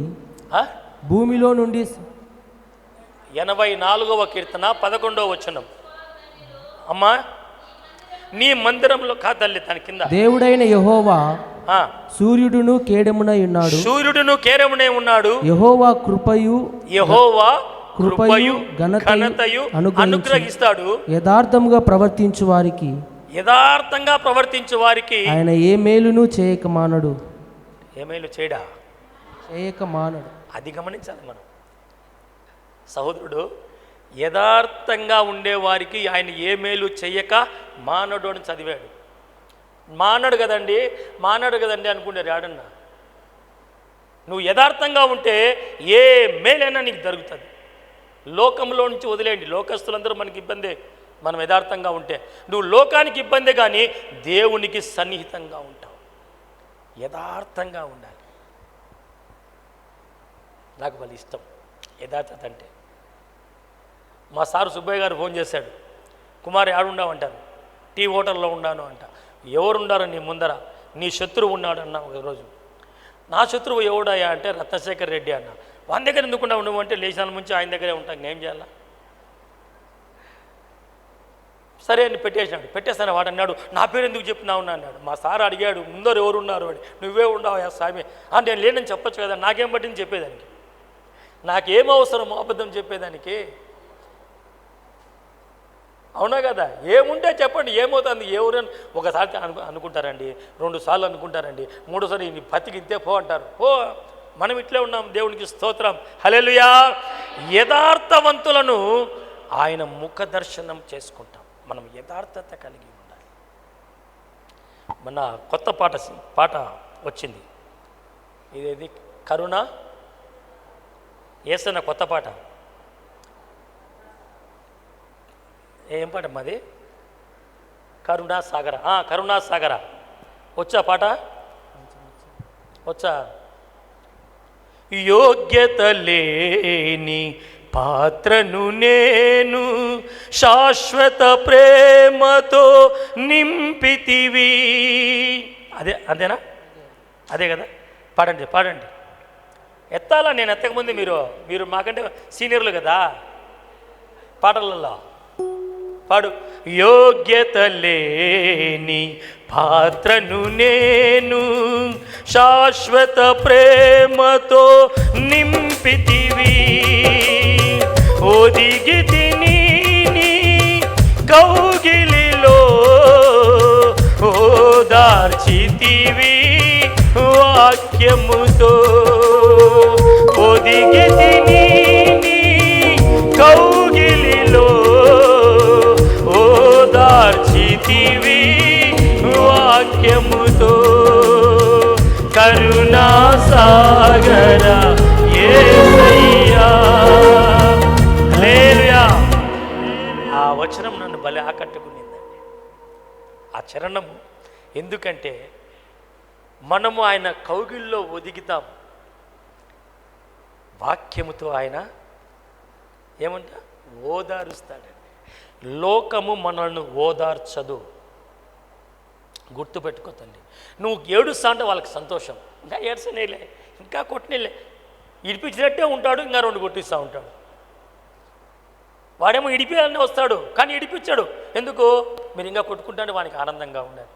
84వ కీర్తన 11వ వచనం. అమ్మా నీ మందిరంలో తల్లి దాని కింద, దేవుడైన యెహోవా సూర్యుడును కేడెమునై ఉన్నాడు, సూర్యుడును కేడెమునై ఉన్నాడు. యెహోవా కృపయు ఘనతయు అనుగ్రహిస్తాడు. యథార్థముగా ప్రవర్తించు వారికి, యథార్థంగా ప్రవర్తించు వారికి ఆయన ఏ మేలును చేయక మానడు. ఏ మేలు చేయడా? చేయక మానడు. అది గమనించాలి మనం. సహోదరుడు, యథార్థంగా ఉండేవారికి ఆయన ఏ మేలు చెయ్యక మానడు అని చదివాడు. మానడు కదండి అనుకుంటారు ఆడన్నా. నువ్వు యథార్థంగా ఉంటే ఏ మేలైనా నీకు జరుగుతుంది. లోకంలో నుంచి వదిలేయండి, లోకస్తులందరూ మనకి ఇబ్బందే. మనం యథార్థంగా ఉంటే నువ్వు లోకానికి ఇబ్బందే, కానీ దేవునికి సన్నిహితంగా ఉంటావు. యథార్థంగా ఉండాలి. నాకు వాళ్ళ ఇష్టం యథార్థత అంటే. మా సారు సుబ్బయ్య గారు ఫోన్ చేశాడు, కుమార్ ఆడుండావు అంటారు. టీ హోటల్లో ఉన్నాను అంట. ఎవరుండారు నీ ముందర? నీ శత్రువు ఉన్నాడు అన్న ఒకరోజు. నా శత్రువు ఎవడాయా అంటే రత్నశేఖర్ రెడ్డి అన్న. వాని దగ్గర ఎందుకుండా ఉండవు అంటే లేచాల నుంచి ఆయన దగ్గరే ఉంటాను, ఏం చేయాలా? సరే అని పెట్టేస్తాను. వాడు అన్నాడు, నా పేరు ఎందుకు చెప్పినావు అన్నాడు. మా సార్ అడిగాడు, ముందర ఎవరున్నారు అని. నువ్వే ఉండవా స్వామి అంటే నేను లేనని చెప్పొచ్చు కదా, నాకేం పట్టింది చెప్పేదానికి? నాకేం అవసరమో అబద్ధం చెప్పేదానికి? అవునా కదా? ఏముంటే చెప్పండి, ఏమవుతుంది? ఎవరైనా ఒకసారి అనుకుంటారండి, 2 సార్లు అనుకుంటారండి, 3సారి నీ బతికి ఇంతే పో అంటారు. మనం ఇట్లే ఉన్నాం. దేవునికి స్తోత్రం, హల్లెలూయా. యథార్థవంతులను ఆయన ముఖ దర్శనం చేసుకుంటాం. మనం యథార్థత కలిగి ఉండాలి. మన కొత్త పాట వచ్చింది, ఇదేది కరుణ ఏసన్న కొత్త పాట. ఏం పాట మాది? కరుణాసాగర, కరుణాసాగర. వచ్చా పాట? వచ్చా? యోగ్యత లేని పాత్రను నేను శాశ్వత ప్రేమతో నింపితివి. అదేనా? అదే కదా? పాడండి పాడండి. ఎత్తాలా? నేను ఎత్తకముందు మీరు మాకంటే సీనియర్లు కదా పాటలలో. పాడు. యోగ్యత లేని పాత్రను నేను శాశ్వత ప్రేమతో నింపితివి. ఒదిగి తిని నీ కౌగిలిలో ఓదార్చితివి వాక్యముతో. ఒదిగి తిని నీ కౌగిలిలో ఓదార్చితివి వాక్యముతో. కరుణాసాగర యేసయ్యా. హల్లెలూయా. ఆ వచనం నన్ను భలే ఆకట్టుకునిందండి, ఆ చరణం. ఎందుకంటే మనము ఆయన కౌగిల్లో ఒదిగితాం. వాక్యముతో ఆయన ఏమంట? ఓదారుస్తాడండి. లోకము మనల్ని ఓదార్చదు. గుర్తుపెట్టుకోతండి. నువ్వు ఏడుస్తా అంటే వాళ్ళకి సంతోషం. ఇంకా ఏడ్చనేలే, ఇంకా కొట్టినేలే, ఇడిపించినట్టే ఉంటాడు, ఇంకా 2 కొట్టిస్తూ ఉంటాడు. వాడేమో ఇడిపియాలని వస్తాడు, కానీ ఇడిపించాడు. ఎందుకు? మీరు ఇంకా కొట్టుకుంటే వానికి ఆనందంగా ఉండాలి.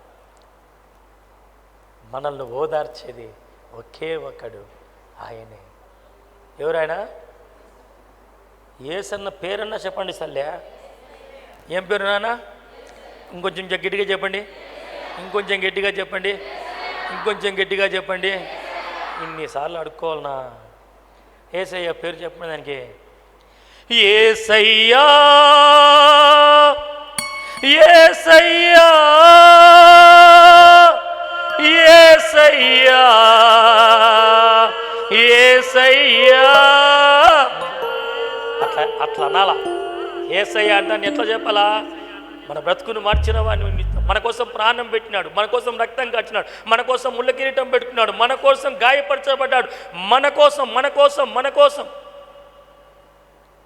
మనల్ని ఓదార్చేది ఒకే ఒకడు, ఆయనే. ఎవరైనా? ఏసన్న పేరన్నా చెప్పండి. సల్లే ఏం పేరు నాన్న? ఇంకొంచెం గట్టిగా చెప్పండి, ఇంకొంచెం గట్టిగా చెప్పండి, ఇంకొంచెం గట్టిగా చెప్పండి. ఇన్నిసార్లు అడుక్కోవాలనా? ఏసయ్య పేరు చెప్పండి దానికి. ఏసయ్యా, ఏసయ్యా, ఏసయ్యా, ఏసయ్యా. అట్లా అనాలా? ఏసయ్యా అంటే ఎట్లా చెప్పాలా? మన బ్రతుకును మార్చిన వాడిని, మన కోసం ప్రాణం పెట్టినాడు, మన కోసం రక్తం కాచినాడు, మన కోసం ముళ్ళ కిరీటం పెట్టుకున్నాడు, మన కోసం గాయపరచబడ్డాడు, మన కోసం మన కోసం మన కోసం.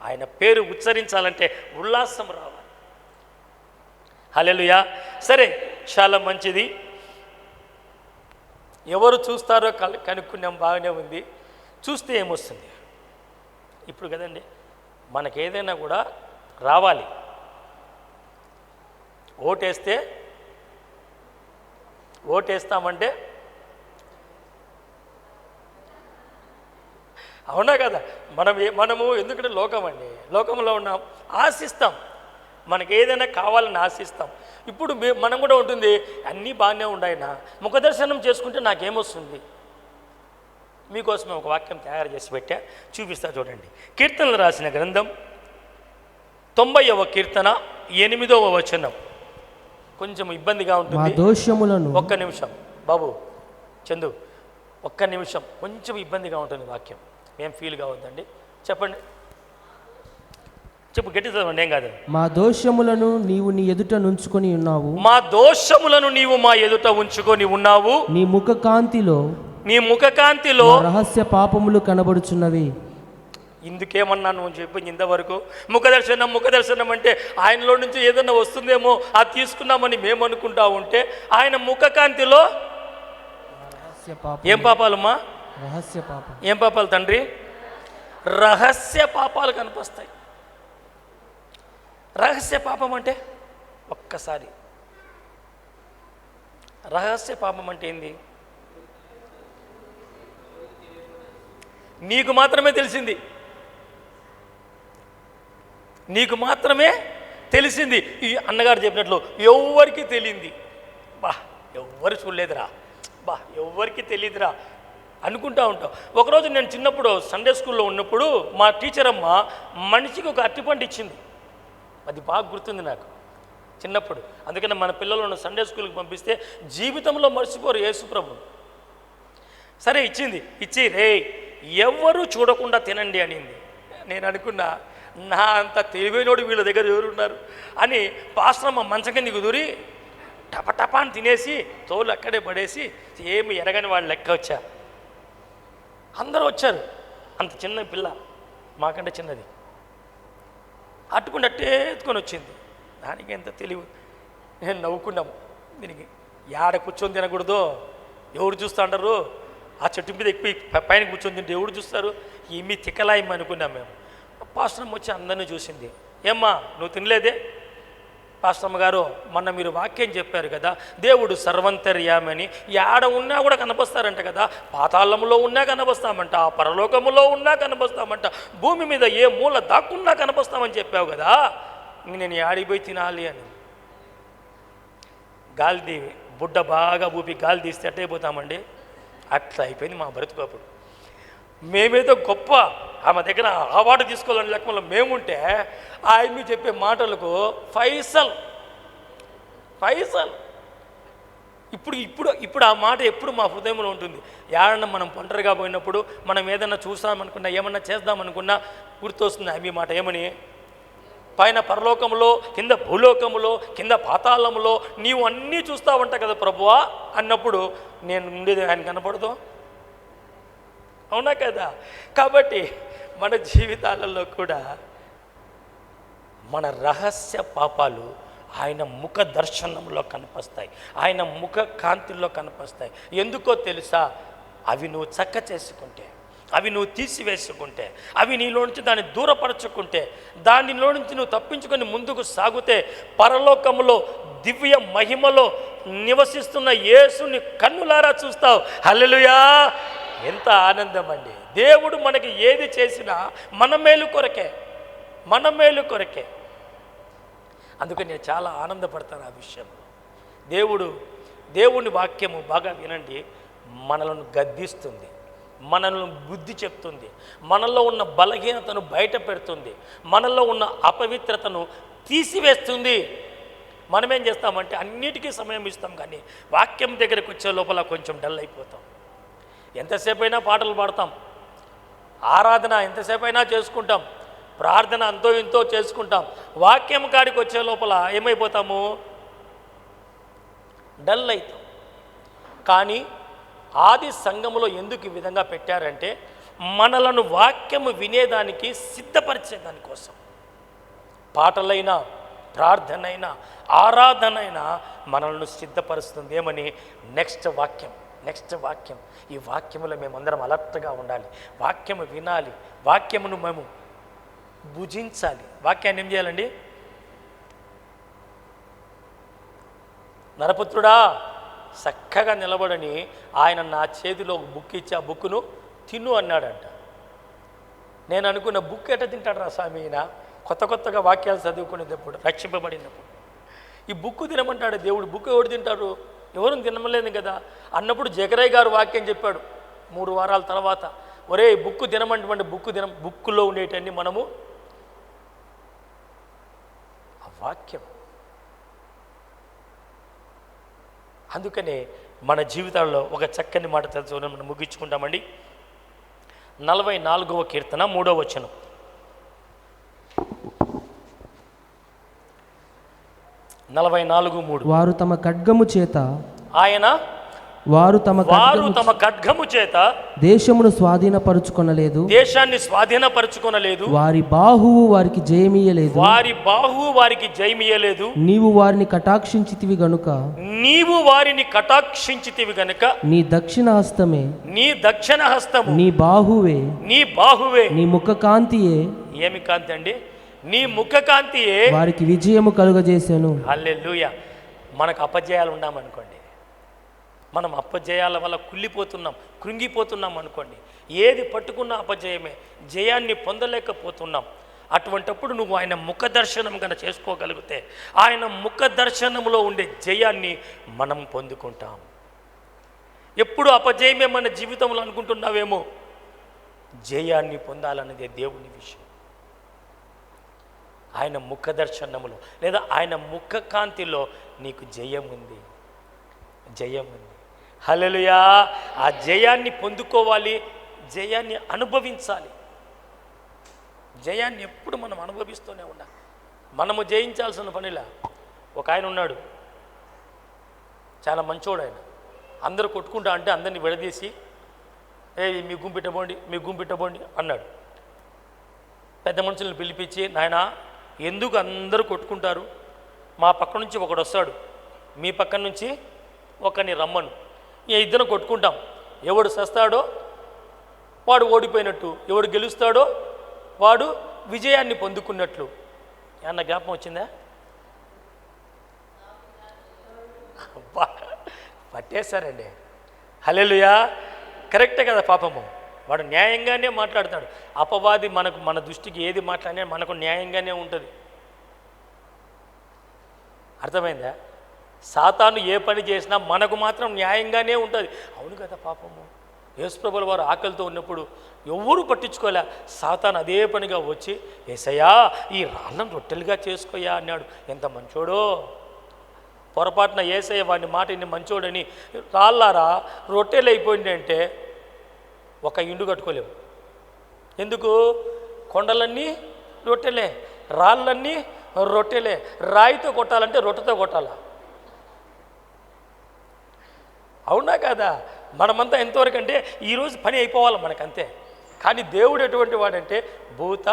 ఆయన పేరు ఉచ్చరించాలంటే ఉల్లాసం రావాలి. హల్లెలూయా. సరే, చాలా మంచిది. ఎవరు చూస్తారో కనుక్కున్నాం, బాగానే ఉంది. చూస్తే ఏమొస్తుంది? ఇప్పుడు కదండి మనకేదైనా కూడా రావాలి. ఓటేస్తామంటే అవునా కదా? మనము ఎందుకంటే లోకం అండి, లోకంలో ఉన్నాం, ఆశిస్తాం, మనకి ఏదైనా కావాలని ఆశిస్తాం. ఇప్పుడు మనం కూడా ఉంటుంది, అన్నీ బాగానే ఉన్నాయినా, ముఖదర్శనం చేసుకుంటే నాకేమొస్తుంది? మీకోసమే ఒక వాక్యం తయారు చేసి పెట్టా, చూపిస్తా చూడండి. కీర్తనలు రాసిన గ్రంథం 90వ కీర్తన 8వ వచనం. కొంచెం ఇబ్బందిగా ఉంటుంది. దోషములను ఒక్క నిమిషం బాబు చందు, ఒక్క నిమిషం. కొంచెం ఇబ్బందిగా ఉంటుంది వాక్యం, ఏం ఫీల్ కావద్దండి. చెప్పండి, చెప్పు, గట్టి చదవండి, ఏం కాదు. మా దోషములను నీవు నీ ఎదుట నుంచుకొని ఉన్నావు. మా దోషములను నీవు మా ఎదుట ఉంచుకొని ఉన్నావు. నీ ముఖ కాంతిలో రహస్య పాపములు కనబడుచున్నవి. ఇందుకేమన్నా నువ్వు చెప్పింది ఇంతవరకు? ముఖదర్శనం అంటే ఆయనలో నుంచి ఏదన్నా వస్తుందేమో అది తీసుకున్నామని మేము అనుకుంటా ఉంటే, ఆయన ముఖకాంతిలో ఏం పాపాలమ్మా? రహస్య పాపం. ఏం పాపాలు తండ్రి? రహస్య పాపాలు కనిపిస్తాయి. రహస్య పాపం అంటే ఒక్కసారి, రహస్య పాపం అంటే ఏంది? నీకు మాత్రమే తెలిసింది, నీకు మాత్రమే తెలిసింది. ఈ అన్నగారు చెప్పినట్లు ఎవ్వరికి తెలియంది. ఎవ్వరు చూడలేదురా, ఎవ్వరికి తెలియదురా అనుకుంటా ఉంటాం. ఒకరోజు నేను చిన్నప్పుడు సండే స్కూల్లో ఉన్నప్పుడు మా టీచర్ అమ్మ మనిషికి ఒక అరటిపండు ఇచ్చింది. అది బాగా గుర్తుంది నాకు చిన్నప్పుడు. అందుకని మన పిల్లలను సండే స్కూల్కి పంపిస్తే జీవితంలో మర్చిపోరు యేసు ప్రభు. సరే ఇచ్చింది, ఇచ్చి రే ఎవ్వరూ చూడకుండా తినండి అనింది. నేను అనుకున్నా, నా అంత తెలివైనోడు వీళ్ళ దగ్గర ఎవరున్నారు అని పాస్టరమ్మ మంచం కిందకి దూరి టపటపాన్ని తినేసి తోలు అక్కడే పడేసి ఏమి ఎరగని వాళ్ళు లెక్క వచ్చా. అందరూ వచ్చారు. అంత చిన్న పిల్ల, మాకంటే చిన్నది, అట్టుకున్నట్టే ఎత్తుకొని వచ్చింది. దానికి ఎంత తెలివి. నేను నవ్వుకున్నాము. దీనికి యాడ కూర్చొని తినకూడదు, ఎవరు చూస్తూ అంటారు, ఆ చెట్టు మీద ఎక్కి పైన కూర్చొని తింటే ఎవరు చూస్తారు, ఏమీ తిక్కలాయమ్మ అనుకున్నాం మేము. పాస్టమ్మ వచ్చి అందరినీ చూసింది. ఏమ్మా నువ్వు తినలేదే? పాస్టమ్మ గారు, మొన్న మీరు వాక్యం చెప్పారు కదా, దేవుడు సర్వంతర్యామని, యాడ ఉన్నా కూడా కనపస్తారంట కదా, పాతాళంలో ఉన్నా కనపస్తామంట, ఆ పరలోకములో ఉన్నా కనపస్తామంట, భూమి మీద ఏ మూల దాక్కున్నా కనపస్తామని చెప్పావు కదా, నేను యాడిపోయి తినాలి అని. గాలి బుడ్డ బాగా ఊపి గాలి తీస్తే అట్టయిపోతామండి. అట్లా అయిపోయింది మా బ్రతుకు. అప్పుడు మేమేదో గొప్ప ఆమె దగ్గర అవార్డు తీసుకోవాలని లెక్కలో మేముంటే, ఆయన్ని చెప్పే మాటలకు ఫైసల్ ఇప్పుడు ఆ మాట ఎప్పుడు మా హృదయంలో ఉంటుంది. ఏడన్నా మనం ఒంటరిగా పోయినప్పుడు, మనం ఏదన్నా చూసామనుకున్నా, ఏమన్నా చేద్దామనుకున్నా గుర్తొస్తుంది ఆమె మాట. ఏమని? పైన పరలోకములో, కింద భూలోకములో, కింద పాతాళములో నీవు అన్నీ చూస్తావంట కదా ప్రభువా అన్నప్పుడు నేను ఉండేది ఆయన కనపడదు. అవునా కదా? కాబట్టి మన జీవితాలలో కూడా మన రహస్య పాపాలు ఆయన ముఖ దర్శనంలో కనిపిస్తాయి, ఆయన ముఖ కాంతిలో కనిపిస్తాయి. ఎందుకో తెలుసా? అవి నువ్వు చక్క చేసుకుంటే, అవి నువ్వు తీసివేసుకుంటే, అవి నీలో నుంచి దాన్ని దూరపరచుకుంటే, దానిలో నుంచి నువ్వు తప్పించుకొని ముందుకు సాగితే, పరలోకములో దివ్య మహిమలో నివసిస్తున్న యేసుని కన్నులారా చూస్తావు. హల్లెలూయా! ఎంత ఆనందం అండి. దేవుడు మనకి ఏది చేసినా మన మేలు కొరకే. అందుకని నేను చాలా ఆనందపడతాను ఆ విషయంలో. దేవుని వాక్యము బాగా వినండి, మనలను గద్దిస్తుంది, మనల్ని బుద్ధి చెప్తుంది, మనలో ఉన్న బలహీనతను బయట పెడుతుంది, మనలో ఉన్న అపవిత్రతను తీసివేస్తుంది. మనమేం చేస్తామంటే అన్నిటికీ సమయం ఇస్తాం, కానీ వాక్యం దగ్గరకు వచ్చే లోపల కొంచెం డల్ అయిపోతాం. ఎంతసేపు అయినా పాటలు పాడతాం, ఆరాధన ఎంతసేపు అయినా చేసుకుంటాం, ప్రార్థన అంతో ఇంతో చేసుకుంటాం. వాక్యం కాడికి వచ్చే లోపల ఏమైపోతాము? డల్ అవుతాం. కానీ ఆది సంఘములో ఎందుకు ఈ విధంగా పెట్టారంటే, మనలను వాక్యము వినేదానికి సిద్ధపరిచేదానికోసం. పాటలైనా, ప్రార్థనైనా, ఆరాధనైనా మనల్ని సిద్ధపరుస్తుంది. ఏమని? నెక్స్ట్ వాక్యం. ఈ వాక్యములో మేమందరం అలర్ట్గా ఉండాలి, వాక్యము వినాలి, వాక్యమును మేము భుజించాలి. వాక్యాన్ని ఏం చేయాలండి? నరపుత్రుడా చక్కగా నిలబడని ఆయన నా చేతిలో ఒక బుక్ ఇచ్చి ఆ బుక్ను తిను అన్నాడంట. నేను అనుకున్న బుక్ ఎట్ట తింటాడు రా స్వామి, ఈయన కొత్తగా వాక్యాలు చదువుకునేటప్పుడు, రక్షింపబడినప్పుడు ఈ బుక్ తినమంటాడు దేవుడు. బుక్ ఎవడు తింటారు? ఎవరు తినమలేదు కదా అన్నప్పుడు జకరయ్య గారు వాక్యం చెప్పాడు 3 వారాల తర్వాత, ఒరే బుక్ తినమంటే బుక్కులో ఉండేటన్ని మనము ఆ వాక్యం. అందుకనే మన జీవితాల్లో ఒక చక్కని మాట తెలుసుకొని మనం ముగించుకుంటామండి. 44వ కీర్తన 3వ వచనం. 44:3. వారు తమ ఖడ్గము చేత దేశమును స్వాధీనపరుచుకొనలేదు, దేశాన్ని స్వాధీనపరుచుకొనలేదు. వారి బాహువు వారికి జయమియ్యలేదు. నీవు వారిని కటాక్షించితివి గనుక నీ దక్షిణ హస్తము, నీ బాహువే, నీ ముఖ కాంతియే. ఏమి కాంతి అండి? నీ ముఖ కాంతియే వారికి విజయము కలుగజేశాను. హల్లెలూయా. మనకు అపజయాలు ఉన్నామనుకోండి, మనం అపజయాల వల్ల కృంగిపోతున్నాం అనుకోండి, ఏది పట్టుకున్నా అపజయమే, జయాన్ని పొందలేకపోతున్నాం. అటువంటప్పుడు నువ్వు ఆయన ముఖ దర్శనం కనుక చేసుకోగలిగితే, ఆయన ముఖ దర్శనంలో ఉండే జయాన్ని మనం పొందుకుంటాం. ఎప్పుడు అపజయమే మన జీవితంలో అనుకుంటున్నావేమో, జయాన్ని పొందాలన్నదే దేవుని విషయం. ఆయన ముఖ దర్శనములో లేదా ఆయన ముఖ కాంతిలో నీకు జయం ఉంది. హల్లెలూయా. ఆ జయాన్ని పొందుకోవాలి, జయాన్ని అనుభవించాలి. జయాన్ని ఎప్పుడు మనం అనుభవిస్తూనే ఉండాలి. మనము జయించాల్సిన పనిలా. ఒక ఆయన ఉన్నాడు, చాలా మంచోడు ఆయన. అందరూ కొట్టుకుంటా అంటే అందరినీ విడదీసి మీ గుంపిట్టబోండి మీ గుంపిట్టబోండి అన్నాడు. పెద్ద మనుషులను పిలిపించి, నాయనా ఎందుకు అందరూ కొట్టుకుంటారు, మా పక్క నుంచి ఒకడు వస్తాడు, మీ పక్క నుంచి ఒకరిని రమ్మను, ఇద్దరం కొట్టుకుంటాం, ఎవడు సస్తాడో వాడు ఓడిపోయినట్టు, ఎవడు గెలుస్తాడో వాడు విజయాన్ని పొందుకున్నట్లు. ఏమన్నా జ్ఞాపకం వచ్చిందా? పట్టేశారండి. హల్లెలూయా. కరెక్టే కదా పాపము. వాడు న్యాయంగానే మాట్లాడతాడు. అపవాది మన దృష్టికి ఏది మాట్లాడినా మనకు న్యాయంగానే ఉంటుంది. అర్థమైందా? సాతాను ఏ పని చేసినా మనకు మాత్రం న్యాయంగానే ఉంటుంది. అవును కదా పాపము. యేసుప్రభుల వారు ఆకలితో ఉన్నప్పుడు ఎవ్వరూ పట్టించుకోలే. సాతాను అదే పనిగా వచ్చి, యేసయ్యా ఈ రాళ్ళను రొట్టెలుగా చేసుకోయా అన్నాడు. ఎంత మంచోడో. పొరపాటున యేసయ్య వాడిని మాట ఇన్ని మంచోడని రాళ్ళారా రొట్టెలు అయిపోయింది అంటే ఒక ఇండు కట్టుకోలేము. ఎందుకు? కొండలన్నీ రొట్టెలే, రాళ్ళన్నీ రొట్టెలే. రాయితో కొట్టాలంటే రొట్టెతో కొట్టాలా? అవునా కదా? మనమంతా ఎంతవరకు అంటే ఈరోజు పని అయిపోవాలి మనకంతే. కానీ దేవుడు ఎటువంటి వాడంటే భూత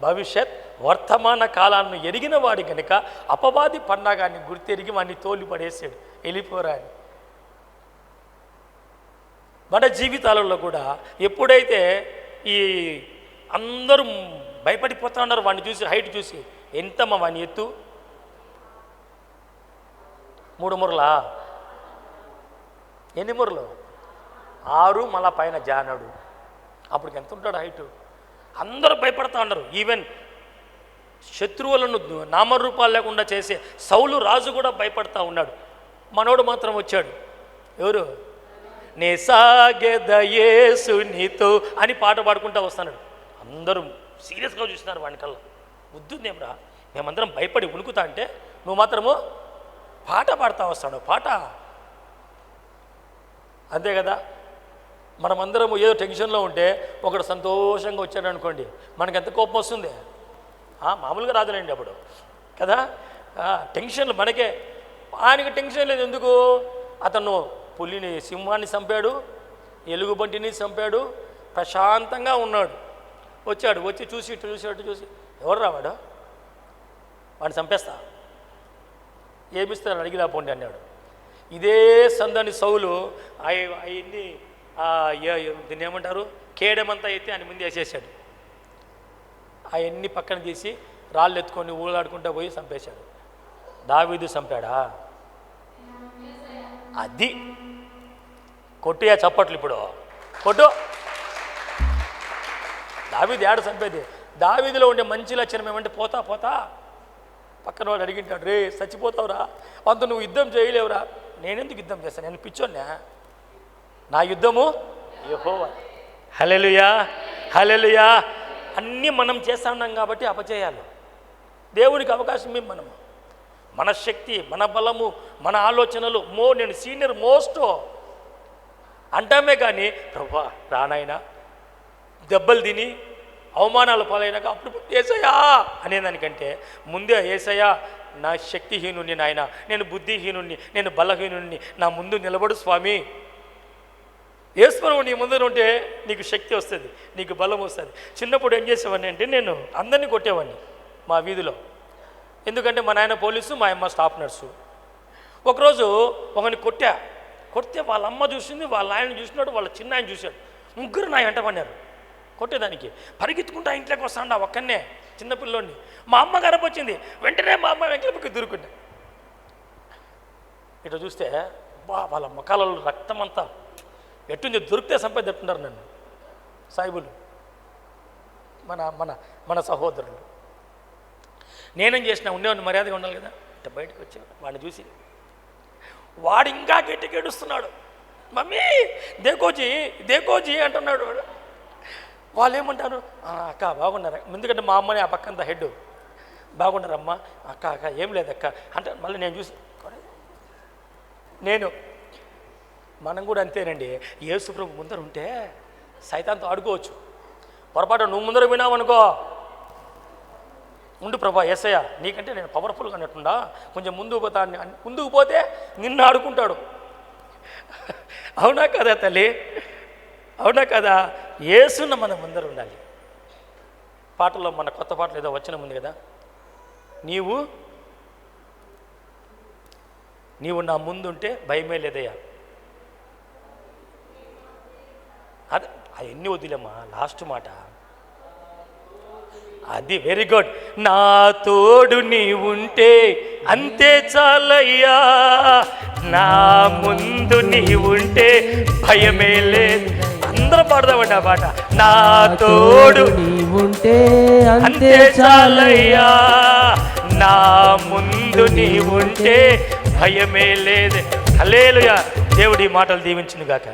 భవిష్యత్ వర్తమాన కాలాన్ని ఎరిగిన వాడి కనుక అపవాది పన్నాగాన్ని గుర్తెరిగి వాడిని తోలి పడేసాడు, వెళ్ళిపోరా అని. మన జీవితాలలో కూడా ఎప్పుడైతే ఈ అందరూ భయపడిపోతా ఉన్నారు వాడిని చూసి, హైట్ చూసి, ఎంతమ్మా వాని ఎత్తు? 3 మురలా? ఎన్ని మురలు? 6 మళ్ళా పైన జానడు. అప్పటికి ఎంత ఉంటాడు హైటు? అందరూ భయపడతా ఉన్నారు. ఈవెన్ శత్రువులను నామరూపాలు లేకుండా చేసే సౌలు రాజు కూడా భయపడతా ఉన్నాడు. మనోడు మాత్రం వచ్చాడు. ఎవరు? నే సాగెదయేసు నీతో అని పాట పాడుకుంటూ వస్తున్నాడు. అందరూ సీరియస్గా చూస్తున్నారు వాడికల్లా. బుద్ధుందేమ్రా, మేమందరం భయపడి ఉణుకుతా అంటే నువ్వు మాత్రము పాట పాడుతూ వస్తాడు. పాట అంతే కదా. మనమందరము ఏదో టెన్షన్లో ఉంటే ఒకడు సంతోషంగా వచ్చాడు అనుకోండి, మనకి ఎంత కోపం వస్తుంది? మామూలుగా రాదులేండి అప్పుడు కదా. టెన్షన్లు మనకే. ఆయనకి టెన్షన్ లేదు. ఎందుకు? అతను పులిని, సింహాన్ని చంపాడు, ఎలుగుబంటిని చంపాడు, ప్రశాంతంగా ఉన్నాడు. వచ్చాడు, వచ్చి చూసి ఇటు చూసి అటు చూసి, ఎవరు రావాడు? వాడిని చంపేస్తా, ఏమిస్తాను అడిగిలా పోండి అన్నాడు. ఇదే సందని సౌలు అవన్నీ దీన్ని ఏమంటారు, కేడమంతా అయితే ఆయన ముందు వేసేసాడు. అవన్నీ పక్కన తీసి రాళ్ళు ఎత్తుకొని ఊళ్ళాడుకుంటూ పోయి చంపేశాడు. దావీదు చంపాడా? అది కొట్టుయా చప్పట్లు ఇప్పుడు కొట్టు. దావీదు ఏడ చంపేది? దావీదులో ఉండే మంచి లక్షణం ఏమంటే పోతా పోతా పక్కన వాడు అడిగింటాడు, రే చచ్చిపోతావురా, అంత నువ్వు యుద్ధం చేయలేవురా. నేనెందుకు యుద్ధం చేస్తాను? నేను పిచ్చోన్నా? నా యుద్ధము యెహోవా. హల్లెలూయా, హల్లెలూయా. అన్నీ మనం చేస్తా ఉన్నాం కాబట్టి అపజయాలు. దేవునికి అవకాశం మనము, మన శక్తి, మన బలము, మన ఆలోచనలు నేను సీనియర్ మోస్ట్ అంటామే. కానీ ప్రభువా రానాయనా దెబ్బలు తిని అవమానాలు పాలైనాక అప్పుడు యేసయ్యా అనేదానికంటే ముందే యేసయ్యా నా శక్తిహీనుని నాయన, నేను బుద్ధిహీనుని, నేను బలహీనుని, నా ముందు నిలబడు స్వామి. యేసుప్రభువు నీ ముందర ఉంటే నీకు శక్తి వస్తుంది, నీకు బలం వస్తుంది. చిన్నప్పుడు ఏం చేసేవాడిని అంటే నేను అందరినీ కొట్టేవాడిని మా వీధిలో. ఎందుకంటే మా నాయన పోలీసు, మా అమ్మ స్టాఫ్ నర్సు. ఒకరోజు ఒకరిని కొడితే వాళ్ళ అమ్మ చూసింది, వాళ్ళ ఆయన చూసినాడు, వాళ్ళ చిన్న ఆయన చూశాడు. ముగ్గురు నా వెంట పడినారు కొట్టేదానికి. పరిగెత్తుకుంటా ఇంట్లోకి వస్తాండా ఒక్కనే చిన్నపిల్లోని. మా అమ్మ గరపొచ్చింది, వెంటనే మా అమ్మ వెంకలపైకి దూరుకున్నా. ఇట్లా చూస్తే వాళ్ళ ముఖాలలో రక్తం అంతా ఎట్టుంది, దొరికితే సంపాదించున్నారు నన్ను సాయిబులు, మన మన మన సహోదరులు. నేనేం చేసిన ఉండేవాడిని, మర్యాదగా ఉండాలి కదా. ఇట్లా బయటకు వచ్చాడు, వాడిని చూసి వాడు ఇంకా గట్టికేడుస్తున్నాడు, మమ్మీ దేకోజీ దేకోజీ అంటున్నాడు. వాళ్ళు ఏమంటారు, అక్క బాగున్నారా? ఎందుకంటే మా అమ్మని ఆ పక్కంతా హెడ్, బాగున్నారమ్మా అక్క, అక్క ఏం లేదక్క అంటే మళ్ళీ నేను చూసి మనం కూడా అంతేనండి. యేసు ప్రభు ముందర ఉంటే సైతాన్తో ఆడుకోవచ్చు. పొరపాటు నువ్వు ముందర వినావనుకో, ఉండు ప్రభా యేసయ్య నీకంటే నేను పవర్ఫుల్గా అన్నట్టుండా, కొంచెం ముందుకు పోతా, ముందుకు పోతే నిన్ను ఆడుకుంటాడు. అవునా కదా తల్లి? అవునా కదా? యేసున్న మనం ముందర ఉండాలి. పాటలో మన కొత్త పాటలు ఏదో వచనం ఉంది కదా, నీవు నా ముందుంటే భయమే లేదయ్యా. అది అవన్నీ వదిలేమ్మా, లాస్ట్ మాట అది వెరీ గుడ్. నా తోడు నీవుంటే అంతే చాలయ్యా, నా ముందు నీవుంటే భయమే లేదు. అందరూ పాడదామండి ఆ పాట. నా తోడు నీవుంటే అంతే చాలయ్యా, నా ముందు నీవుంటే భయమే లేదు. హల్లెలూయా. దేవుడి మాటలు దీవించును గాక.